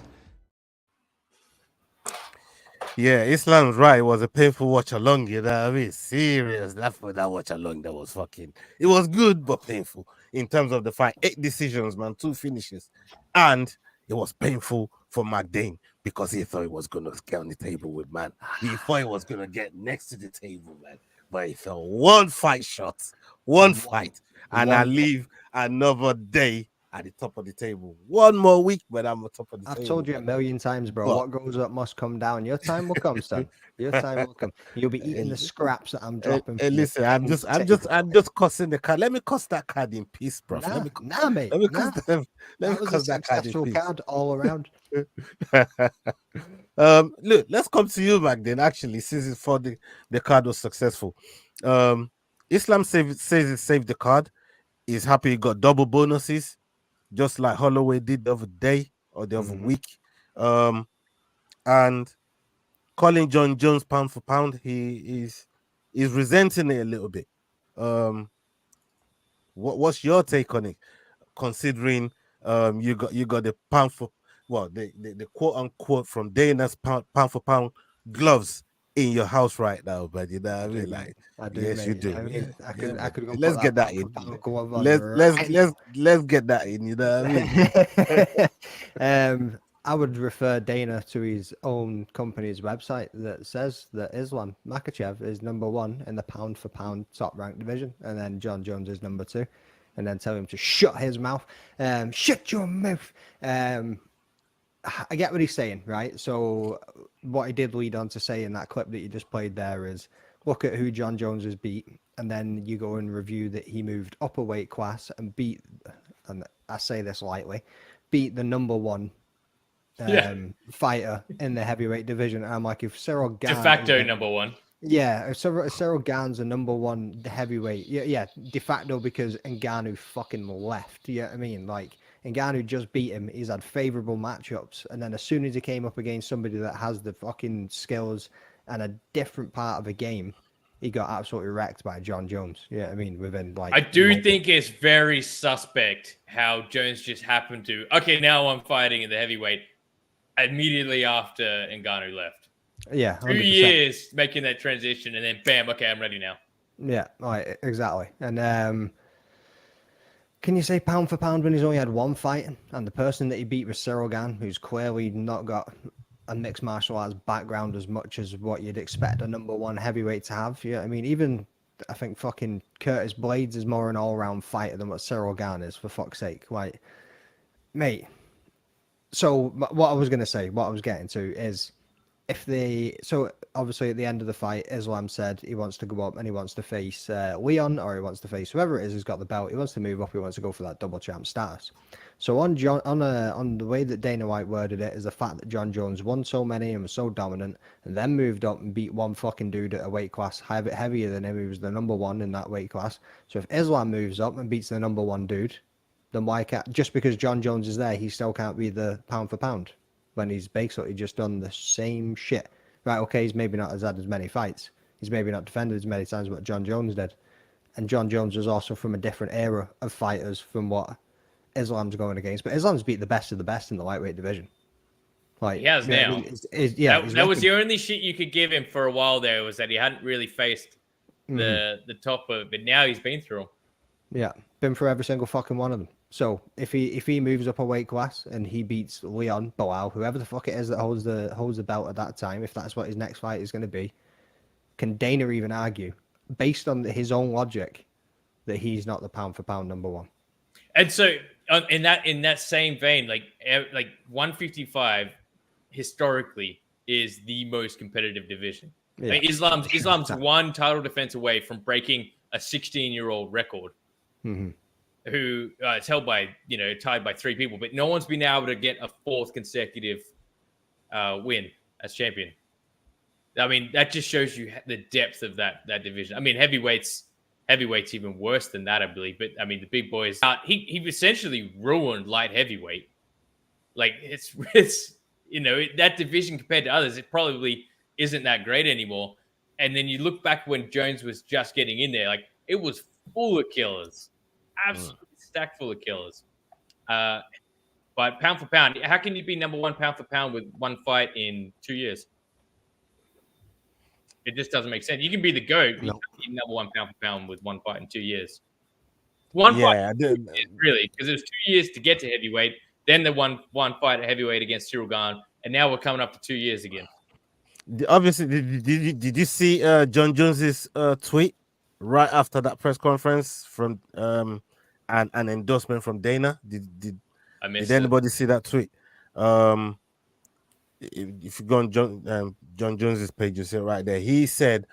Yeah, Islam's right. It was a painful watch along, you know what I mean? Serious. That watch along, that was fucking. It was good, but painful in terms of the fight. 8 decisions, man, 2 finishes. And it was painful for McDane because he thought he was going to get on the table with, man. He thought he was going to get next to the table, man. But he fell one fight shot, one fight. And I leave another day at the top of the table. One more week, but I'm on top of the table. I've told you a million times, bro. What goes up must come down. Your time will come, son. Your time will come. You'll be eating the scraps that I'm dropping. Hey, listen, I'm just cussing the card. Let me cuss that card in peace, bro. Mate. Let me cuss that card in peace. Card all around. Look, let's come to you back then. Actually, since it's for the card was successful. Islam says it saved the card. He's happy he got double bonuses, just like Holloway did the other day or the other week. And calling John Jones pound for pound, he's resenting it a little bit. What's your take on it? Considering you got the pound for the quote unquote from Dana's pound for pound gloves in your house right now, but you know what I mean? Like, I do, yes, mate. you do. I mean, I could go. Let's get that in. Let's get that in. You know what I mean? I would refer Dana to his own company's website that says that Islam Makhachev is number 1 in the pound for pound top ranked division, and then John Jones is number 2, and then tell him to shut his mouth. Shut your mouth. I get what he's saying, right? So what he did lead on to say in that clip that you just played there is look at who John Jones has beat, and then you go and review that he moved up a weight class and beat, and I say this lightly, beat the number 1 fighter in the heavyweight division. And I'm like, if Cyril Gane de facto number 1. Yeah, if Cyril Gane's a number 1 heavyweight. Yeah, de facto because Ngannou fucking left. You know what I mean? Like, Ngannou just beat him. He's had favorable matchups, and then as soon as he came up against somebody that has the fucking skills and a different part of a game, he got absolutely wrecked by John Jones. Yeah, I mean, within like. I do think it's very suspect how Jones just happened to. Okay, now I'm fighting in the heavyweight immediately after Ngannou left. Yeah, 2 years making that transition, and then bam, okay, I'm ready now. Yeah, right, exactly. And can you say pound for pound when he's only had 1 fight, and the person that he beat was Cyril Gane, who's clearly not got a mixed martial arts background as much as what you'd expect a number 1 heavyweight to have? Yeah, I mean, even I think fucking Curtis Blades is more an all-round fighter than what Cyril Gane is, for fuck's sake. Like, mate. So what I was going to say, what I was getting to is, so obviously at the end of the fight, Islam said he wants to go up and he wants to face Leon, or he wants to face whoever it is who's got the belt. He wants to move up. He wants to go for that double champ status. So on the way that Dana White worded it is the fact that John Jones won so many and was so dominant, and then moved up and beat one fucking dude at a weight class heavier than him. He was the number one in that weight class. So if Islam moves up and beats the number one dude, then why can't, just because John Jones is there, he still can't be the pound for pound when he's basically just done the same shit. Right, okay, he's maybe not had as many fights. He's maybe not defended as many times what John Jones did. And John Jones was also from a different era of fighters from what Islam's going against. But Islam's beat the best of the best in the lightweight division. Like, he has now. That was the only shit you could give him for a while there, was that he hadn't really faced the top of it. But now he's been through them. Yeah, been through every single fucking one of them. So if he moves up a weight class and he beats Leon, Boal, whoever the fuck it is that holds the belt at that time, if that's what his next fight is going to be, can Dana even argue, based on his own logic, that he's not the pound for pound number one? And so in that same vein, like 155 historically is the most competitive division. Yeah. Like Islam's one title defense away from breaking a 16-year-old record. Mm-hmm. Who it's held by, tied by 3 people, but no one's been able to get a 4th consecutive win as champion. I mean, that just shows you the depth of that division. I mean, heavyweight's even worse than that, I believe. But I mean, the big boys, he essentially ruined light heavyweight. Like it's that division compared to others, it probably isn't that great anymore. And then you look back when Jones was just getting in there, like it was full of killers. Absolutely stacked full of killers. But pound for pound, how can you be number one pound for pound with one fight in 2 years? It just doesn't make sense. You can be the GOAT, but you can't be number one pound for pound with one fight in 2 years. One fight, really, because it was 2 years to get to heavyweight, then the one fight at heavyweight against Cyril Gane, and now we're coming up to 2 years again. Obviously, did you see John Jones's tweet right after that press conference from an endorsement from Dana? Did anybody see that tweet? If you go on John Jones's page, you see it right there. He said,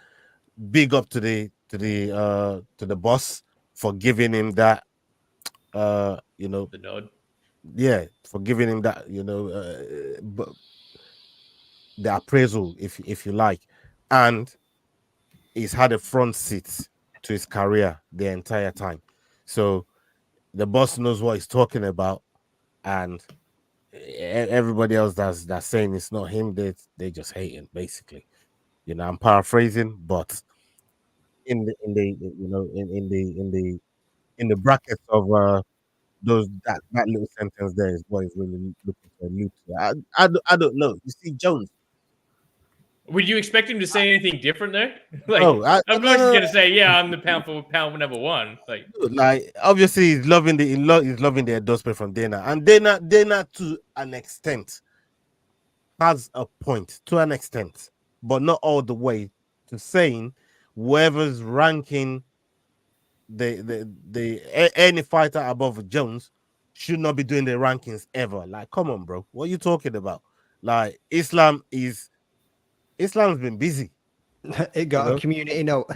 "Big up to the boss for giving him that, the nod. Yeah, for giving him that, but the appraisal, if you like, and he's had a front seat to his career the entire time. So the boss knows what he's talking about, and everybody else that's saying it's not him, they just hate him, basically. I'm paraphrasing, but in the brackets of that little sentence there is what is really looking to allude to. I don't know. You see, Jones. Would you expect him to say anything different there? Of course he's gonna say, "Yeah, I'm the pound for pound number one." Like obviously he's loving the endorsement from Dana, and Dana to an extent has a point to an extent, but not all the way to saying whoever's ranking any fighter above Jones should not be doing the rankings ever. Like, come on, bro, what are you talking about? Like, Islam's been busy. It got a community note.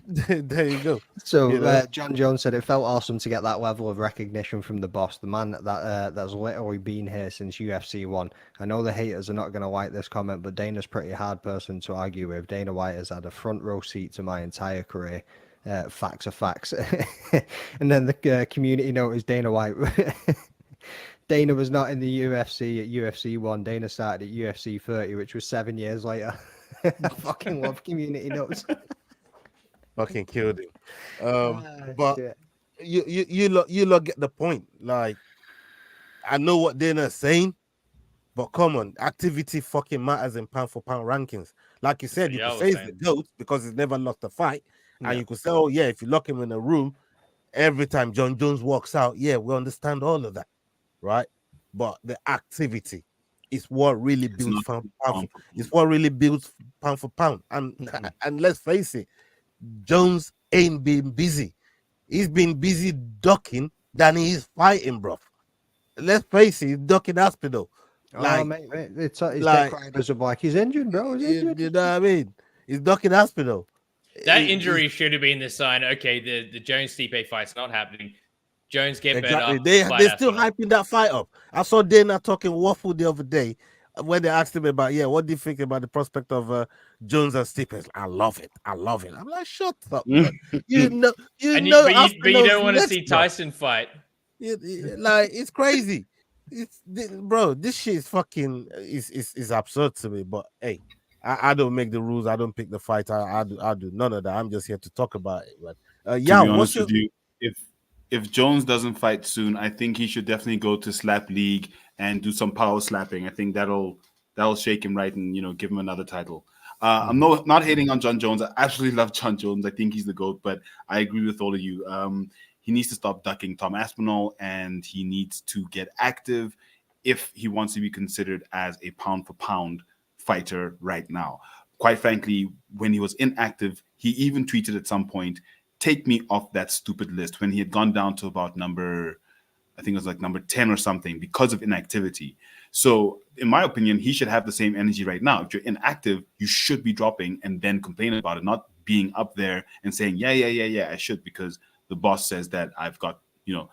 There you go. So John Jones said it felt awesome to get that level of recognition from the boss, the man that's literally been here since UFC 1. I know the haters are not going to like this comment, but Dana's a pretty hard person to argue with. Dana White has had a front row seat to my entire career. Facts are facts. And then the community note is Dana White. Dana was not in the UFC at UFC 1. Dana started at UFC 30, which was 7 years later. I fucking love community notes. Fucking killed him. But you lot get the point. Like, I know what Dana's saying, but come on, activity fucking matters in pound for pound rankings. Like you said, you can say the GOAT because he's never lost a fight, and you could say, oh yeah, if you lock him in a room, every time John Jones walks out, yeah, we understand all of that, right? But the activity is what really builds pound for pound. And let's face it, Jones ain't been busy. He's been busy ducking than he is fighting, bro. Let's face it, he's ducking hospital. Mate, it's his deck riders are like he's injured, bro. He's injured. You know what I mean? He's ducking hospital. That injury should have been the sign. Okay, the Jones Stipe fight's not happening. Jones get better. They're still hyping that fight up. I saw Dana talking waffle the other day when they asked him about, what do you think about the prospect of Jones and Stipe? I love it. I'm like, shut up. Man. But you don't want to see Tyson fight. Like, it's crazy. Bro, this shit is fucking is absurd to me. But hey, I don't make the rules. I don't pick the fight. I do none of that. I'm just here to talk about it. But to be honest with you, if Jones doesn't fight soon, I think he should definitely go to Slap League and do some power slapping. I think that'll shake him right and give him another title. I'm not hating on John Jones. I absolutely love John Jones. I think he's the GOAT, but I agree with all of you. He needs to stop ducking Tom Aspinall, and he needs to get active if he wants to be considered as a pound-for-pound fighter right now. Quite frankly, when he was inactive, he even tweeted at some point, "Take me off that stupid list," when he had gone down to about number 10 or something because of inactivity. So in my opinion, he should have the same energy right now. If you're inactive, you should be dropping and then complaining about it, not being up there and saying, yeah, I should, because the boss says that I've got,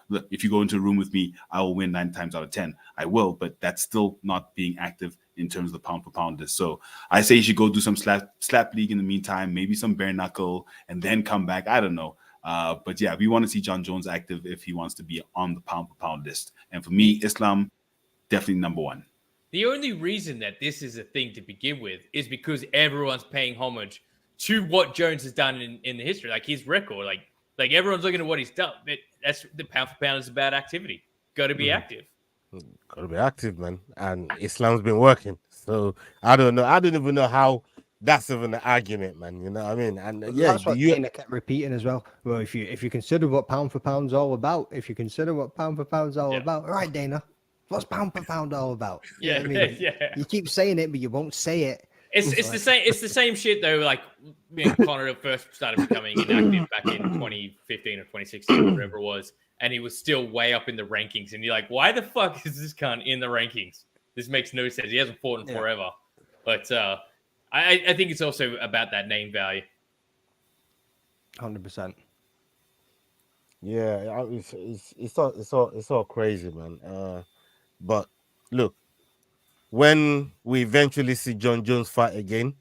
look, if you go into a room with me, I will win 9 times out of 10. I will, but that's still not being active in terms of the pound for pound list. So I say you should go do some slap league in the meantime, maybe some bare knuckle, and then come back. I don't know. But yeah, we want to see John Jones active if he wants to be on the pound for pound list. And for me, Islam, definitely number 1. The only reason that this is a thing to begin with is because everyone's paying homage to what Jones has done in the history, like his record. Like everyone's looking at what he's done. That's the pound for pound is about activity. Got to be active. Got to be active, man. And Islam's been working. So I don't know. I don't even know how that's even an argument, man. You know what I mean? And that's what Dana kept repeating as well. Well, if you consider what pound for pound's all about, all right, Dana, what's pound for pound all about? Yeah, you know what I mean? You keep saying it, but you won't say it. It's the same. It's the same shit though. Like when Conor first started becoming inactive back in 2015 or 2016, whatever it was, and he was still way up in the rankings. And you're like, why the fuck is this cunt in the rankings? This makes no sense. He hasn't fought in forever. But I think it's also about that name value. 100%. Yeah, it's all crazy, man. But look, when we eventually see John Jones fight again,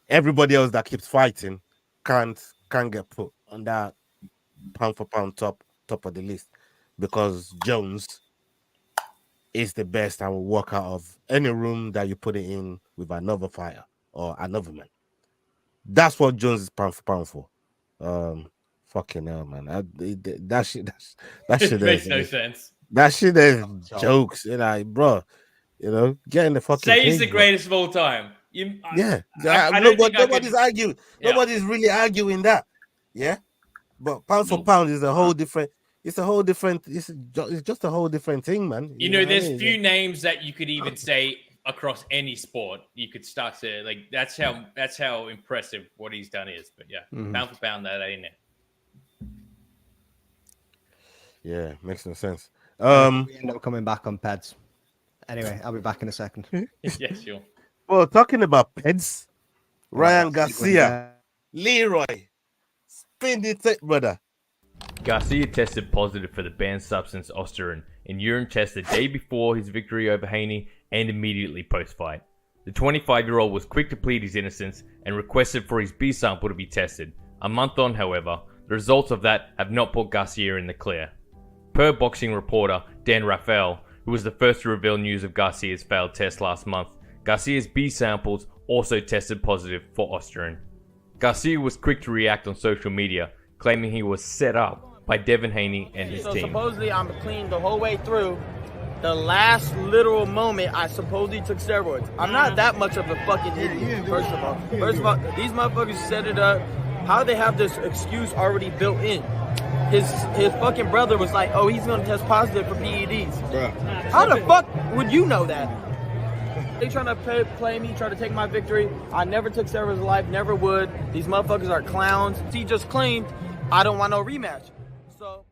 everybody else that keeps fighting can't get put on that pound for pound top of the list, because Jones is the best and will walk out of any room that you put it in with another fighter or another man. That's what Jones is pound for pound for. Fucking hell, man. That shit makes no sense. That shit is jokes, bro. Getting the fucking. Say he's the greatest of all time. Nobody's arguing. Yeah. Nobody's really arguing that. Yeah, but pound for pound is a whole different. It's a whole different. It's just a whole different thing, man. There's few names that you could even say across any sport. You could start to that's how impressive what he's done is. But pound for pound, that ain't it. Yeah, makes no sense. We end up coming back on PEDs. Anyway, I'll be back in a second. Yeah, sure. Well, talking about PEDs, Ryan Garcia, Leroy, spin the tape, brother. Garcia tested positive for the banned substance Osterin in urine tests the day before his victory over Haney and immediately post-fight. The 25-year-old was quick to plead his innocence and requested for his B sample to be tested. A month on, however, the results of that have not put Garcia in the clear. Per boxing reporter Dan Rafael, who was the first to reveal news of Garcia's failed test last month, Garcia's B samples also tested positive for Osterin. Garcia was quick to react on social media, claiming he was set up by Devin Haney and his team. Supposedly I'm clean the whole way through. The last literal moment I supposedly took steroids. I'm not that much of a fucking idiot, first of all. These motherfuckers set it up. How they have this excuse already built in? His fucking brother was like, oh, he's gonna test positive for PEDs. Bruh. How the fuck would you know that? They trying to play me, try to take my victory. I never took Server's life, never would. These motherfuckers are clowns. He just claimed I don't want no rematch. So,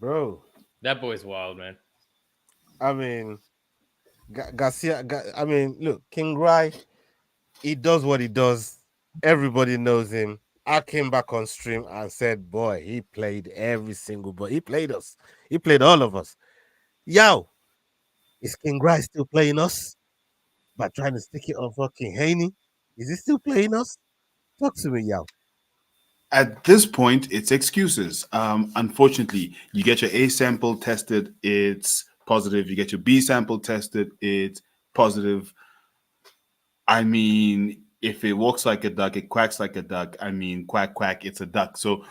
bro, that boy's wild, man. I mean, Garcia. I mean, look, King Rai. He does what he does. Everybody knows him. I came back on stream and said, boy, he played every single boy. He played us. He played all of us. Yo, is King Rai still playing us? By trying to stick it on fucking Haney? Is he still playing us? Talk to me, yo. At this point, it's excuses. Unfortunately, you get your A sample tested, it's positive. You get your B sample tested, it's positive. I mean, if it walks like a duck, it quacks like a duck. I mean, quack, quack, it's a duck. So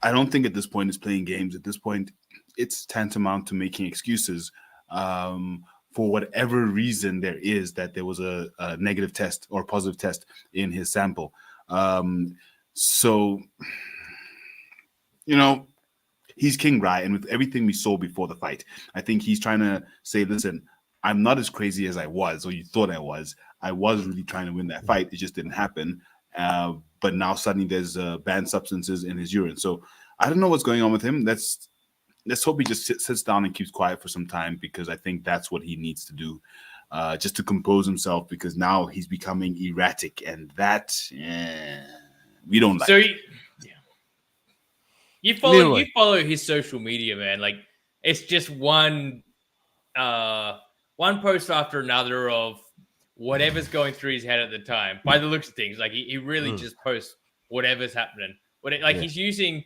I don't think at this point it's playing games. At this point, it's tantamount to making excuses for whatever reason there is that there was a negative test or positive test in his sample. So, you know, he's King Rai, and with everything we saw before the fight, I think he's trying to say, listen, I'm not as crazy as I was, or you thought I was. I was really trying to win that fight. It just didn't happen. But now suddenly there's banned substances in his urine. So I don't know what's going on with him. Let's hope he just sits down and keeps quiet for some time, because I think that's what he needs to do, just to compose himself, because now he's becoming erratic, and that we don't like. So you follow his social media, man. Like, it's just one post after another of whatever's going through his head at the time. By the looks of things, like he really just posts whatever's happening. He's using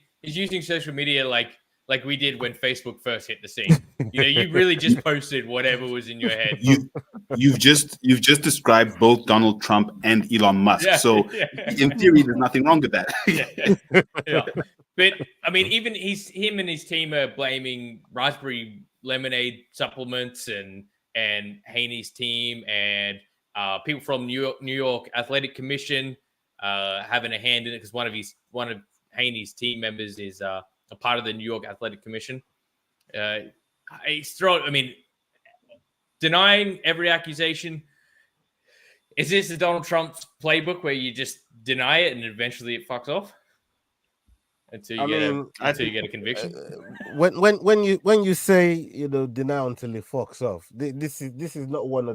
social media like we did when Facebook first hit the scene. You know, you really just posted whatever was in your head. You've just described both Donald Trump and Elon Musk. Yeah, so in theory, there's nothing wrong with that. Yeah. But I mean, even him and his team are blaming raspberry lemonade supplements and Haney's team and people from New York Athletic Commission having a hand in it, because one of Haney's team members is a part of the New York Athletic Commission. Denying every accusation. Is this the Donald Trump's playbook where you just deny it and eventually it fucks off until you get a conviction? When you say, you know, deny until it fucks off, this is not one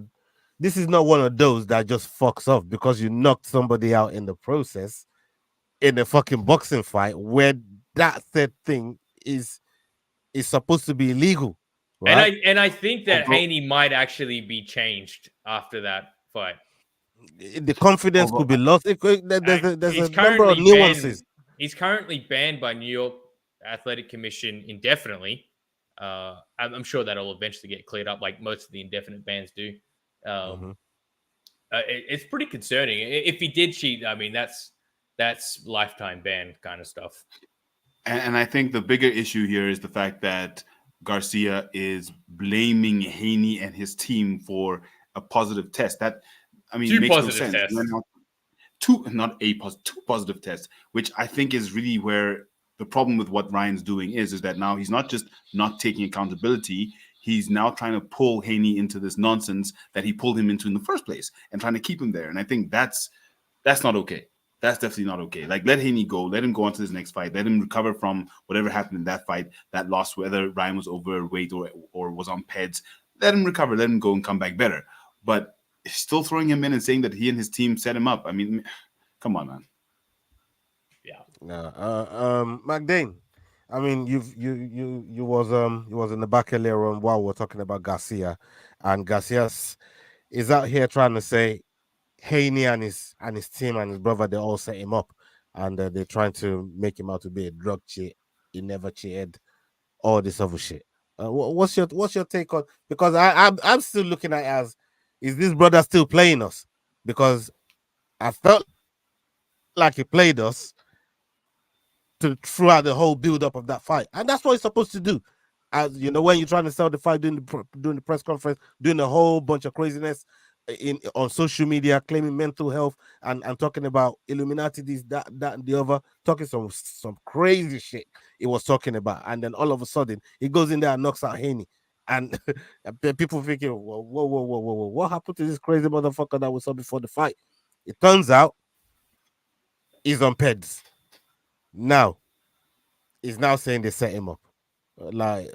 of those that just fucks off because you knocked somebody out in the process in a fucking boxing fight where that said thing is supposed to be illegal. Right? And I think that Haney might actually be changed after that fight. The confidence could be lost. There's a number of nuances. He's currently banned by New York Athletic Commission indefinitely. I'm sure that'll eventually get cleared up, like most of the indefinite bans do. It's pretty concerning. If he did cheat, I mean, that's lifetime ban kind of stuff. And I think the bigger issue here is the fact that Garcia is blaming Haney and his team for a positive test. That, I mean, two makes positive no sense. Tests. Two positive tests, which I think is really where the problem with what Ryan's doing is that now he's not just not taking accountability. He's now trying to pull Haney into this nonsense that he pulled him into in the first place and trying to keep him there. And I think that's not okay. That's definitely not okay. Like, let Haney go. Let him go on to his next fight. Let him recover from whatever happened in that fight, that loss, whether Ryan was overweight or was on PEDs. Let him recover. Let him go and come back better. But still throwing him in and saying that he and his team set him up. I mean, come on, man. Yeah. No. McDane, I mean, you was in the back earlier on while we're talking about Garcia, and Garcia is out here trying to say Haney and his team and his brother, they all set him up, and they're trying to make him out to be a drug cheat. He never cheated, all this other shit. What's your take on? Because I'm still looking at it as, is this brother still playing us? Because I felt like he played us throughout the whole build up of that fight, and that's what he's supposed to do. As you know, when you're trying to sell the fight, doing the press conference, doing a whole bunch of craziness on social media, claiming mental health and talking about Illuminati, this, that, and the other, talking some crazy shit he was talking about, and then all of a sudden he goes in there and knocks out Haney. And people thinking, whoa, what happened to this crazy motherfucker that we saw before the fight? It turns out he's on PEDs. Now, he's now saying they set him up. Like,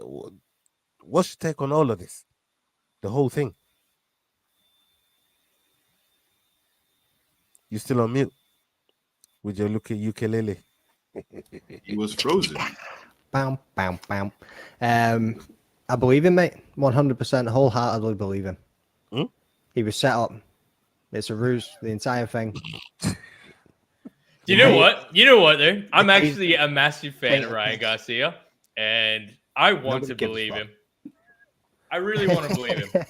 what's your take on all of this? The whole thing. You still on mute with your ukulele. He was frozen. Bam, bam, bam. I believe him, mate. 100% wholeheartedly believe him. He was set up. It's a ruse, the entire thing. You know what? You know what, though? I'm actually a massive fan of Ryan Garcia, and I want to believe him. I really want to believe him.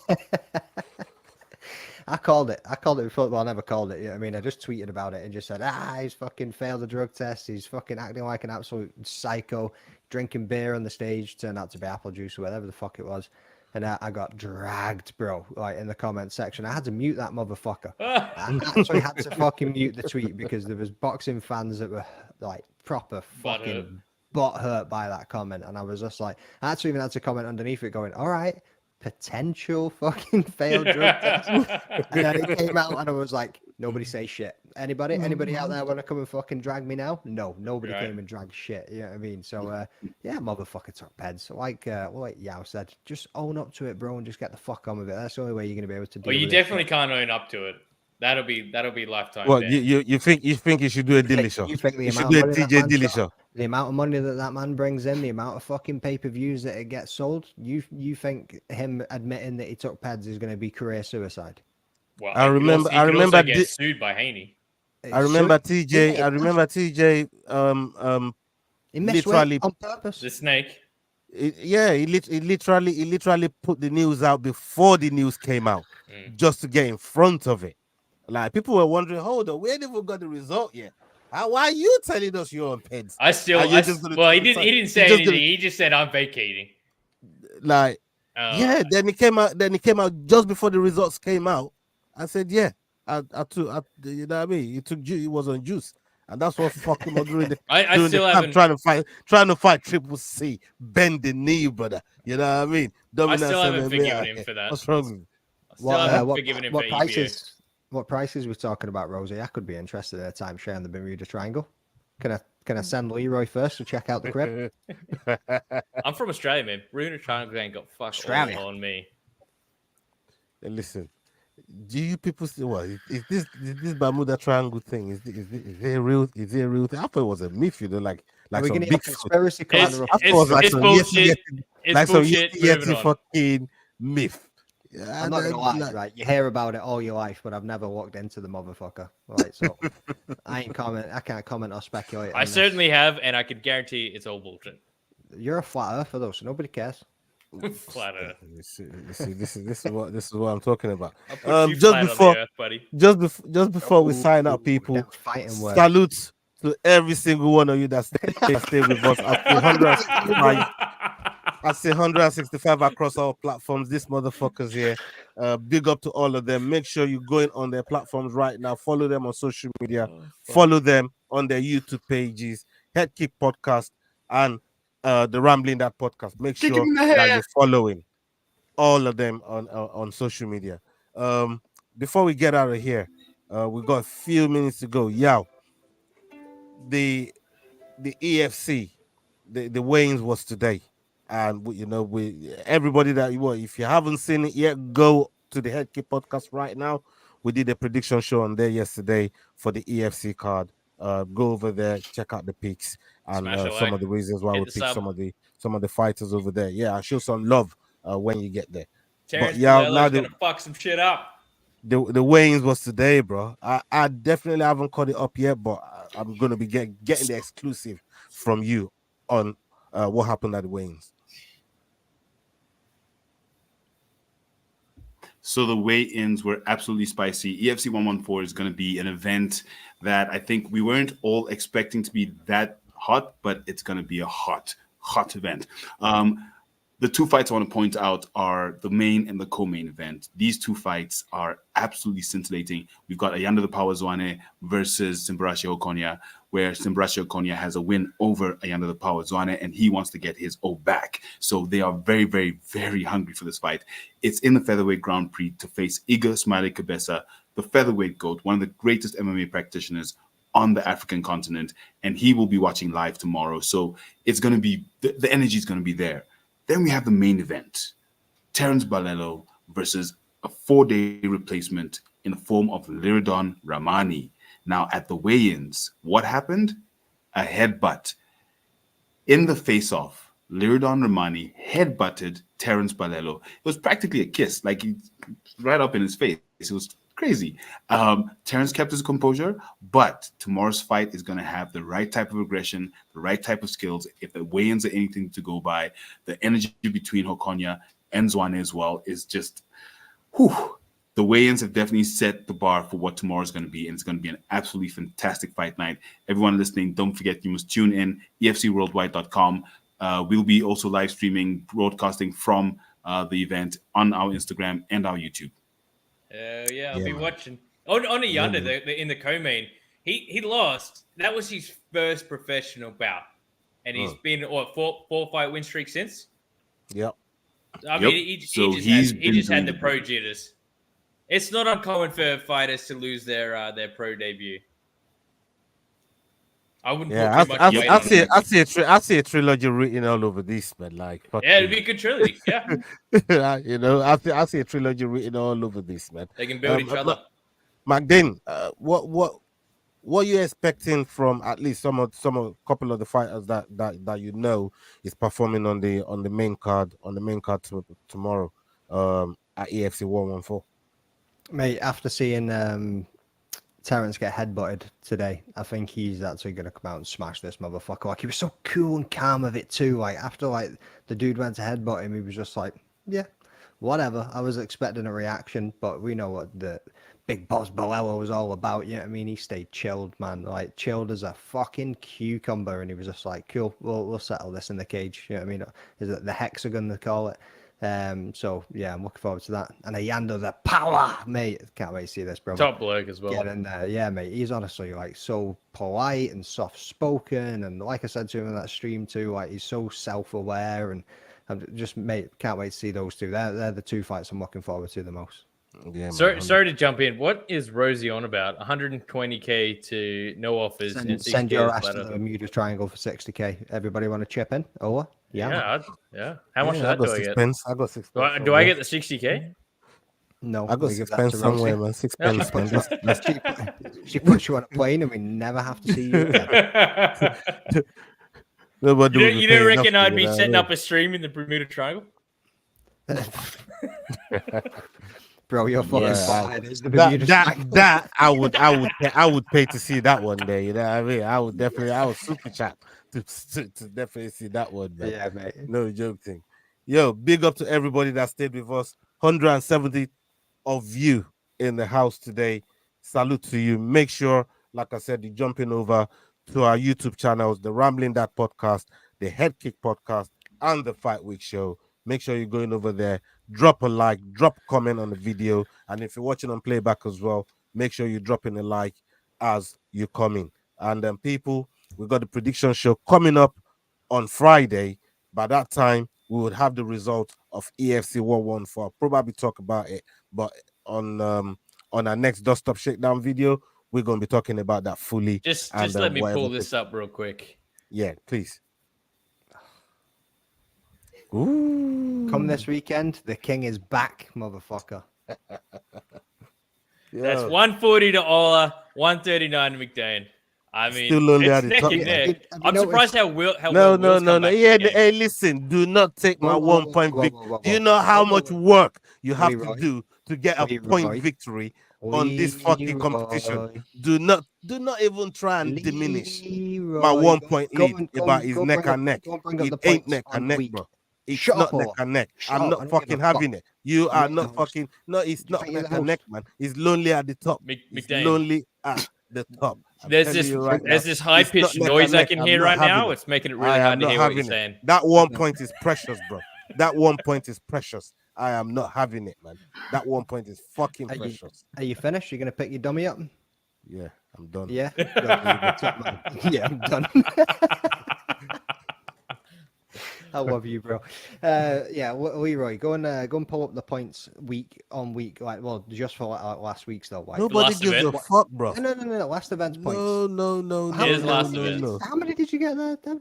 I called it before. Well, I never called it. You know what I mean? I just tweeted about it and just said, he's fucking failed the drug test. He's fucking acting like an absolute psycho, drinking beer on the stage. Turned out to be apple juice or whatever the fuck it was. And I got dragged, bro, like in the comment section. I had to mute that motherfucker. I actually had to fucking mute the tweet because there was boxing fans that were like proper fucking butthurt by that comment. And I was just like, I actually even had to comment underneath it going, all right, potential fucking failed drug test. And then it came out and I was like, nobody say shit. Anybody out there want to come and fucking drag me now? No, nobody came and dragged shit. You know what I mean? So yeah, motherfucker took PEDs. Like Yao said, just own up to it, bro, and just get the fuck on with it. That's the only way you're gonna be able to do it. Well, you definitely can't own up to it. That'll be lifetime. Well, you think you should do a Dilly show? You think you should do a TJ Dilly show? The amount of money that man brings in, the amount of fucking pay-per-views that it gets sold, you think him admitting that he took PEDs is going to be career suicide? Well, I remember get sued by Haney. I remember TJ. He messed literally with on purpose. The snake. He literally put the news out before the news came out, just to get in front of it. Like, people were wondering, hold on, we ain't even got the result yet. Why are you telling us you're on PEDs? He didn't say anything. He just said I'm vacating. Like, Then it came out just before the results came out. I said, yeah, I took, you know what I mean? He was on juice, and that's what fucked him up during the. I still haven't trying to fight Triple C, bend the knee, brother. You know what I mean? I still haven't forgiven him for that. What's wrong with him? What prices we're talking about, Rosie? I could be interested in a timeshare in the Bermuda Triangle. Can I send Leroy first to check out the crib? I'm from Australia, man. Bermuda Triangle ain't got fuck all on me. And listen, do you people still what? Is this Bermuda Triangle thing? Is it a real? Is it a real thing? I thought it was a myth, you know, like some big conspiracy. It's bullshit. It's bullshit. Yeti fucking myth. I'm not gonna lie, right? You hear about it all your life, but I've never walked into the motherfucker. Right, so I can't comment or speculate. I certainly have, and I can guarantee it's all bullshit. You're a flat earther, though, so nobody cares. Flat earth. This is what I'm talking about. Just before we sign up, people, salutes to every single one of you that stay with us. I say 165 across all platforms. This motherfuckers here. Big up to all of them. Make sure you go in on their platforms right now. Follow them on social media. Follow them on their YouTube pages. HeadKick Podcast and the Rambling That Podcast. Make sure that you're following all of them on social media. Before we get out of here, we got a few minutes to go. Yow, the EFC, the weigh-ins was today. And everybody if you haven't seen it yet, go to the HeadKick Podcast right now. We did a prediction show on there yesterday for the EFC card. Go over there, check out the picks and some of the reasons why we picked some of the fighters over there. Yeah, show some love when you get there. Terrence now gonna fuck some shit up. The weigh-ins was today, bro. I definitely haven't caught it up yet, but I'm gonna be getting the exclusive from you on what happened at the weigh-ins. So the weigh-ins were absolutely spicy. EFC 114 is going to be an event that I think we weren't all expecting to be that hot, but it's going to be a hot event. The two fights I want to point out are the main and the co-main event. These two fights are absolutely scintillating. We've got Ayanda the Power Zwane versus Simbarashe Okonya, where Simbarashe Okonya has a win over Ayanda the Power Zwane, and he wants to get his O back. So they are very, very, very hungry for this fight. It's in the featherweight Grand Prix to face Iga Smiley Kabesa, the featherweight GOAT, one of the greatest MMA practitioners on the African continent, and he will be watching live tomorrow. So it's going to be, the energy is going to be there. Then we have the main event, Terence Balelo versus a 4-day replacement in the form of Liridon Ramani. Now, at the weigh-ins, what happened? A headbutt. In the face-off, Liridon Ramani headbutted Terence Balelo. It was practically a kiss, like he right up in his face. It was crazy. Terence kept his composure, but tomorrow's fight is going to have the right type of aggression, the right type of skills. If the weigh-ins are anything to go by, the energy between Okonya and Zwane as well is just, whew. The weigh-ins have definitely set the bar for what tomorrow is going to be, and it's going to be an absolutely fantastic fight night. Everyone listening, don't forget you must tune in, efcworldwide.com. We'll be also live streaming, broadcasting from the event on our Instagram and our YouTube. Yeah, I'll be watching. On Ayanda, in the co-main, he lost. That was his first professional bout, and he's been four fight win streak since. Yep. I mean, he just had the pro jitters. It's not uncommon for fighters to lose their pro debut. I wouldn't put too much weight on it. I see a trilogy written all over this, man. Like, yeah, it'd be a good trilogy. Yeah. I see a trilogy written all over this, man. They can build each other. McDane, what are you expecting from at least some couple of the fighters that you know is performing on the main card tomorrow at EFC 114? Mate, after seeing Terence get headbutted today, I think he's actually going to come out and smash this motherfucker. Like, he was so cool and calm with it too. Like, after the dude went to headbutt him, he was just like, yeah, whatever. I was expecting a reaction, but we know what the Big Boss Balelo was all about. You know what I mean? He stayed chilled, man. Like, chilled as a fucking cucumber, and he was just like, cool, we'll settle this in the cage. You know what I mean? Is it the hexagon they call it? So yeah, I'm looking forward to that. And Ayanda the Power, mate. Can't wait to see this, bro. Top bloke as well. Get in there. Yeah, mate. He's honestly like so polite and soft spoken, and like I said to him in that stream too, like he's so self-aware, and I'm just, mate, can't wait to see those two. They're the two fights I'm looking forward to the most. Yeah. Sorry to jump in. What is Rosie on about? 120K to no offers. Send your ass to the Bermuda Triangle for 60K. Everybody want to chip in? Ola? Yeah. How much of that do I get? I got 6 pence. Do I get the 60K? No, I got 6 pence somewhere, man. 6 pence, man. She puts you on a plane, and we never have to see you again. You don't reckon I'd be setting up a stream in the Bermuda Triangle? Bro, you're fucking fired. That I would pay to see that one day. You know what I mean? I would super chat to definitely see that one, man. Yeah, mate. No joke thing. Yo, big up to everybody that stayed with us. 170 of you in the house today. Salute to you. Make sure, like I said, you're jumping over to our YouTube channels, the Rambling That Podcast, the Head Kick Podcast, and the Fight Week Show. Make sure you're going over there. Drop a like, drop a comment on the video. And if you're watching on playback as well, make sure you're dropping a like as you come in. And people, we've got the prediction show coming up on Friday. By that time, we would have the result of EFC 114. I'll probably talk about it. But on our next Dust Up Shakedown video, we're going to be talking about that fully. Just let me pull this up real quick. Yeah, please. Ooh. Come this weekend, the king is back, motherfucker. That's 140 to Ola, 139 to McDane. I mean, still only it's neck and neck. I'm surprised how well. No. Yeah, hey, listen. Do not take my 1 point victory. Do you know how much work you have to do to get a point victory on this fucking competition? Do not even try and diminish my 1 point lead about his neck and neck. It ain't neck and neck, bro. It's not neck and neck. I'm not fucking having it. You are not fucking. No, it's not neck and neck, man. It's lonely at the top. It's lonely at the top. There's this high pitched noise I can hear right now. It's making it really hard to hear what you're saying. That 1 point is precious, bro. That 1 point is precious. I am not having it, man. That 1 point is fucking precious. Are you finished? You're gonna pick your dummy up? Yeah, I'm done. Yeah, yeah, I'm done. I love you, bro. Yeah, Leroy, go and pull up the points week on week, just for last week's though. Nobody gives a fuck, bro. No, last event's points. No. How many did you get there? No.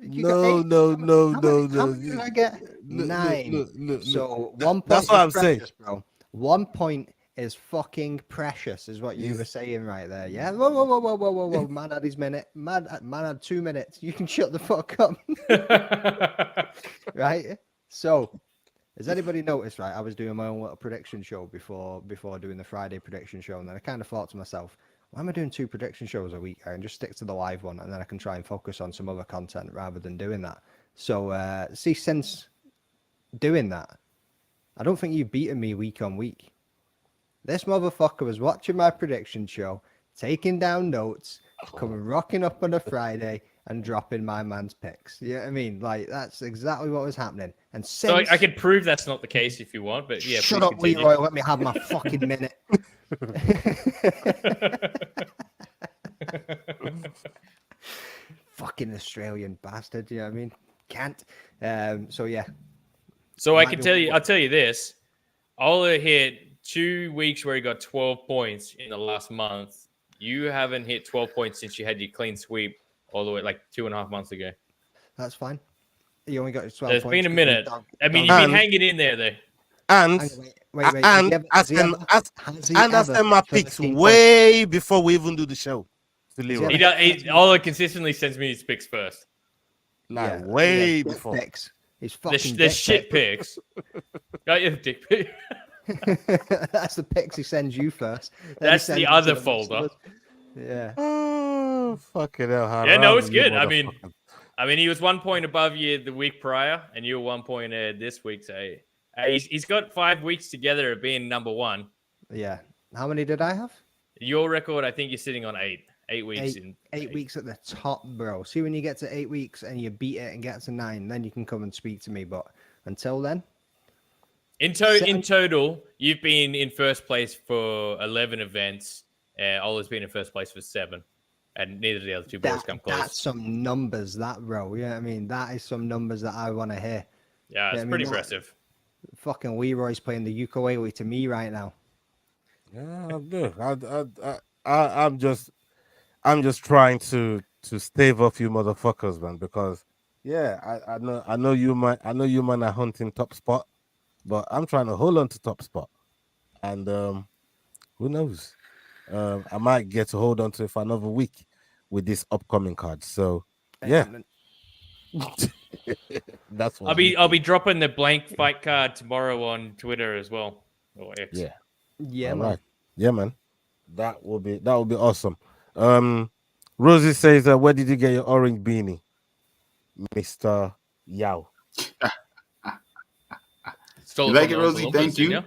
How many did I get? 9. So 1 point. That's what I'm saying, bro. 1 point is fucking precious, is what you were saying right there. Yeah. Whoa. Man had his minute. Man had 2 minutes. You can shut the fuck up. Right. So, has anybody noticed? Right, I was doing my own little prediction show before doing the Friday prediction show, and then I kind of thought to myself, why am I doing 2 prediction shows a week? I can just stick to the live one, and then I can try and focus on some other content rather than doing that. So, since doing that, I don't think you've beaten me week on week. This motherfucker was watching my prediction show, taking down notes, coming rocking up on a Friday, and dropping my man's picks. You know what I mean? Like, that's exactly what was happening. And so I could prove that's not the case if you want, but yeah. Shut up, Leroy. Let me have my fucking minute. Fucking Australian bastard. You know what I mean? Can't. So yeah. So I can tell you. I'll tell you this. Ola hit 2 weeks where he got 12 points in the last month. You haven't hit 12 points since you had your clean sweep all the way like 2.5 months ago. That's fine. You only got 12 There's points. Been a minute. I mean, you've been hanging in there, though. And I send my picks way before we even do the show. Ola consistently sends me his picks first. Way before. Picks. He's fucking the shit picks. Got your dick pic. That's the pics he sends you first. That's the other folder. Yeah. Oh, fucking hell. Yeah, no, it's good. I mean, he was 1 point above you the week prior, and you were 1 point this week. So he's got 5 weeks together of being number one. Yeah. How many did I have? Your record, I think you're sitting on 8. 8 weeks. 8 weeks at the top, bro. See, when you get to 8 weeks and you beat it and get to 9, then you can come and speak to me. But until then. In total, you've been in first place for 11 events. Ola's been in first place for 7. And neither of the other two boys come close. That's some numbers, bro. Yeah, I mean, that is some numbers that I want to hear. Yeah, it's pretty impressive. Fucking Leroy's playing the ukulele to me right now. Yeah, I'm good. I'm just trying to stave off you motherfuckers, man, because I know you man are hunting top spot, but I'm trying to hold on to top spot. And who knows? I might get to hold on to it for another week with this upcoming card. So yeah. That's what I'll be dropping the blank fight card tomorrow on Twitter as well. Or X. Yeah, all man. right. Yeah, man. That will be awesome. Rosie says, where did you get your orange beanie, Mr. Yao? You like it, Rosie? Thank you.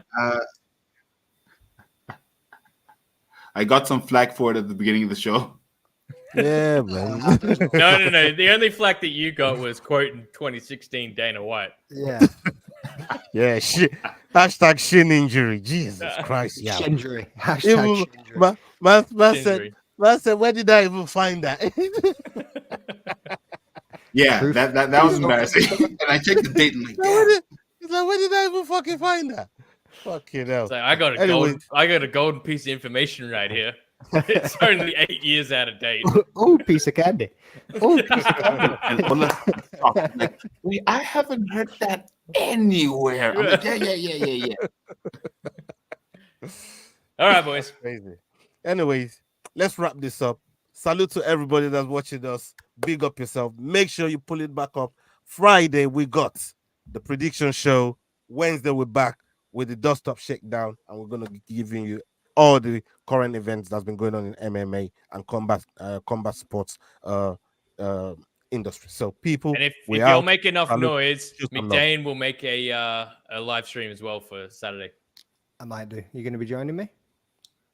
I got some flack for it at the beginning of the show. Yeah, man. No. The only flack that you got was quoting 2016 Dana White. Yeah. Yeah, shit. Hashtag shin injury. Jesus Christ. Yeah. Injury. Hashtag injury. Man said, where did I even find that? Yeah, that was embarrassing. And I checked the date and like, he's like, where did I even fucking find that? Fucking hell. It's like, I got a golden piece of information right here. It's only 8 years out of date. Oh, piece of candy. Oh, piece of candy. Like, wait, I haven't heard that anywhere. I'm like, yeah. All right, boys. Crazy. Anyways, let's wrap this up. Salute to everybody that's watching us. Big up yourself. Make sure you pull it back up. Friday, we got the prediction show. Wednesday, we're back with the Dust Up Shakedown, and we're going to be giving you all the current events that's been going on in MMA and combat sports industry. So, people, and if you'll make enough noise, McDane will make a live stream as well for Saturday. I might do. You going to be joining me?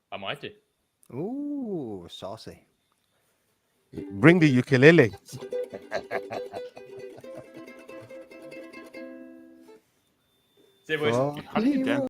I might do. Ooh, saucy. Bring the ukulele. See you, boys. How do you dance?